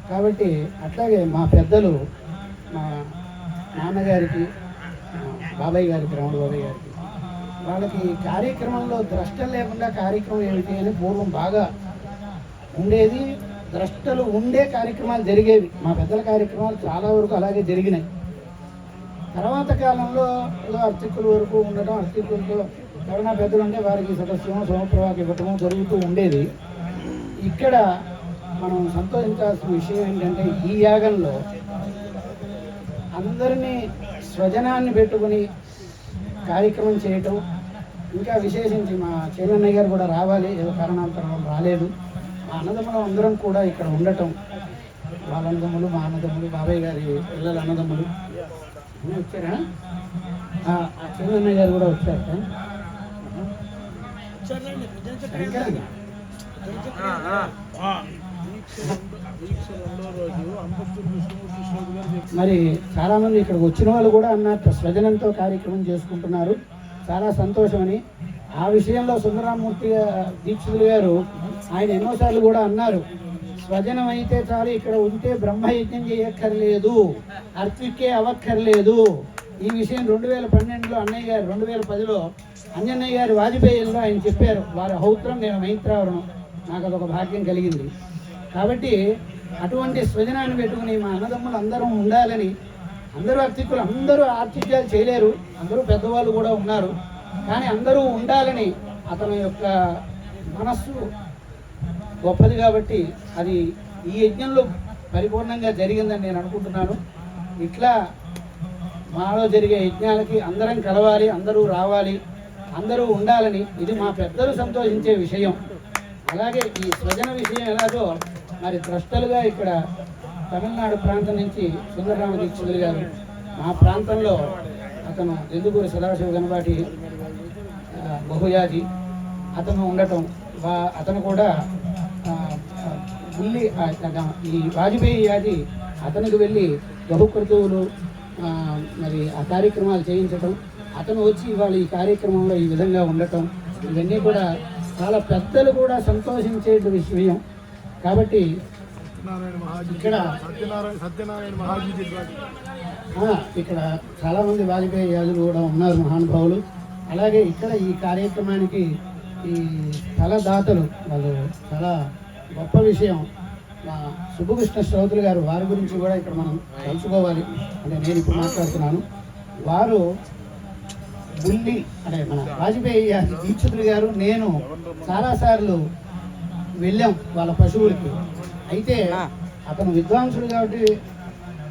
కాబట్టి అట్లాగే మా పెద్దలు, మా నాన్నగారికి, బాబాయ్ గారికి, రాముడు బాబాయ్ గారికి, వాళ్ళకి కార్యక్రమంలో ద్రష్టలు లేకుండా కార్యక్రమం ఏమిటి అని పూర్వం బాగా ఉండేది. ద్రష్టలు ఉండే కార్యక్రమాలు జరిగేవి. మా పెద్దల కార్యక్రమాలు చాలా వరకు అలాగే జరిగినాయి. తర్వాత కాలంలో ఏదో అర్చకుల వరకు ఉండటం, అర్చకులతో ఎవరైనా పెద్దలు ఉంటే వారికి సదస్యము సోమప్రభాకి ఇవ్వటము జరుగుతూ ఉండేది. ఇక్కడ మనం సంతోషించాల్సిన విషయం ఏంటంటే, ఈ యాగంలో అందరినీ స్వజనాన్ని పెట్టుకుని కార్యక్రమం చేయటం, ఇంకా విశేషించి మా చేలన్నయ్య గారు కూడా రావాలి, ఏదో కారణాంతరం రాలేదు. మా అన్నదమ్ములు అందరం కూడా ఇక్కడ ఉండటం, వాళ్ళ అన్నదమ్ములు, మా అన్నదమ్ములు, బాబాయ్ గారి పిల్లల అన్నదమ్ములు వచ్చారా, ఆ చేలన్నయ్య గారు కూడా వచ్చారట. మరి చాలామంది ఇక్కడికి వచ్చిన వాళ్ళు కూడా అన్నారు, స్వజనంతో కార్యక్రమం చేసుకుంటున్నారు, చాలా సంతోషమని. ఆ విషయంలో సుందరరామూర్తి దీక్షితులు గారు ఆయన ఎన్నోసార్లు కూడా అన్నారు, స్వజనం అయితే చాలు, ఇక్కడ ఉంటే బ్రహ్మయజ్ఞం చేయక్కర్లేదు, అర్పికే అవ్వక్కర్లేదు. ఈ విషయం 2012లో అన్నయ్య గారు, 2010లో అంజన్నయ్య గారి వాజ్పేయిలో ఆయన చెప్పారు. వారి హౌత్రం, నేను మైత్రావరణం, నాకు అదొక భాగ్యం కలిగింది. కాబట్టి అటువంటి స్వజనాన్ని పెట్టుకుని మా అన్నదమ్ములు అందరం ఉండాలని, అందరూ అర్చకులు, అందరూ ఆర్చిత్యాలు చేయలేరు, అందరూ పెద్దవాళ్ళు కూడా ఉన్నారు, కానీ అందరూ ఉండాలని అతని యొక్క మనస్సు గొప్పది. కాబట్టి అది ఈ యజ్ఞంలో పరిపూర్ణంగా జరిగిందని నేను అనుకుంటున్నాను. ఇట్లా మాలో జరిగే యజ్ఞాలకి అందరం కలవాలి, అందరూ రావాలి, అందరూ ఉండాలని, ఇది మా పెద్దలు సంతోషించే విషయం. అలాగే ఈ స్వజన విషయం ఎలాగో మరి ద్రష్టలుగా ఇక్కడ తమిళనాడు ప్రాంతం నుంచి సుందరరామ దీక్షితులు గారు, మా ప్రాంతంలో అతను ఎందుకూరి సదాశివ గణపాటి బహుయాజి అతను ఉండటం, అతను కూడా ఉల్లి ఈ వాజ్పేయి యాది అతనికి వెళ్ళి బహుకృతువులు మరి ఆ కార్యక్రమాలు చేయించటం, అతను వచ్చి ఇవాళ ఈ కార్యక్రమంలో ఈ విధంగా ఉండటం, ఇవన్నీ కూడా చాలా పెద్దలు కూడా సంతోషించే విషయం. కాబట్టి ఇక్కడ ఇక్కడ చాలామంది వాజ్పేయి యాదులు కూడా ఉన్నారు, మహానుభావులు. అలాగే ఇక్కడ ఈ కార్యక్రమానికి ఈ స్థలదాతలు వాళ్ళు చాలా గొప్ప విషయం. మా సుబ్బకృష్ణ శ్రౌతులు గారు, వారి గురించి కూడా ఇక్కడ మనం తెలుసుకోవాలి. అంటే నేను ఇప్పుడు మాట్లాడుతున్నాను, వారు బుల్లి అంటే మన వాజ్పేయి దీక్షితులు గారు, నేను చాలాసార్లు వెళ్ళాం వాళ్ళ పశువులకి. అయితే అతను విద్వాంసుడు కాబట్టి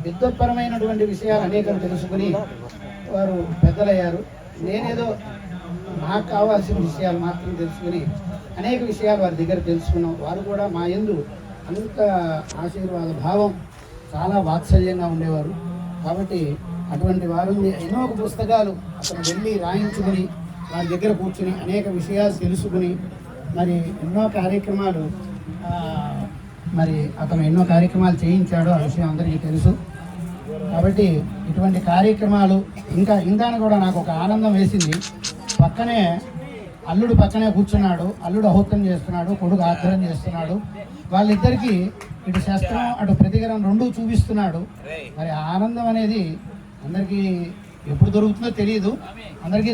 విద్వత్పరమైనటువంటి విషయాలు అనేకం తెలుసుకుని వారు పెద్దలయ్యారు. నేనేదో నాకు కావాల్సిన విషయాలు మాత్రం తెలుసుకుని అనేక విషయాలు వారి దగ్గర తెలుసుకున్నాం. వారు కూడా మా యందు అంత ఆశీర్వాద భావం, చాలా వాత్సల్యంగా ఉండేవారు. కాబట్టి అటువంటి వారు ఎన్నో పుస్తకాలు అతను వెళ్ళి రాయించుకుని వారి దగ్గర కూర్చుని అనేక విషయాలు తెలుసుకుని మరి ఎన్నో కార్యక్రమాలు మరి అతను ఎన్నో కార్యక్రమాలు చేయించాడు. ఆ విషయం అందరికీ తెలుసు. కాబట్టి ఇటువంటి కార్యక్రమాలు ఇంకా ఇందాన కూడా నాకు ఒక ఆనందం వేసింది. పక్కనే అల్లుడు పక్కనే కూర్చున్నాడు. అల్లుడు అహూతం చేస్తున్నాడు, కొడుకు ఆగ్రహం చేస్తున్నాడు. వాళ్ళిద్దరికీ ఇటు శస్త్రం అటు ప్రతిగరం రెండూ చూపిస్తున్నాడు. మరి ఆనందం అనేది అందరికీ ఎప్పుడు దొరుకుతుందో తెలియదు, అందరికీ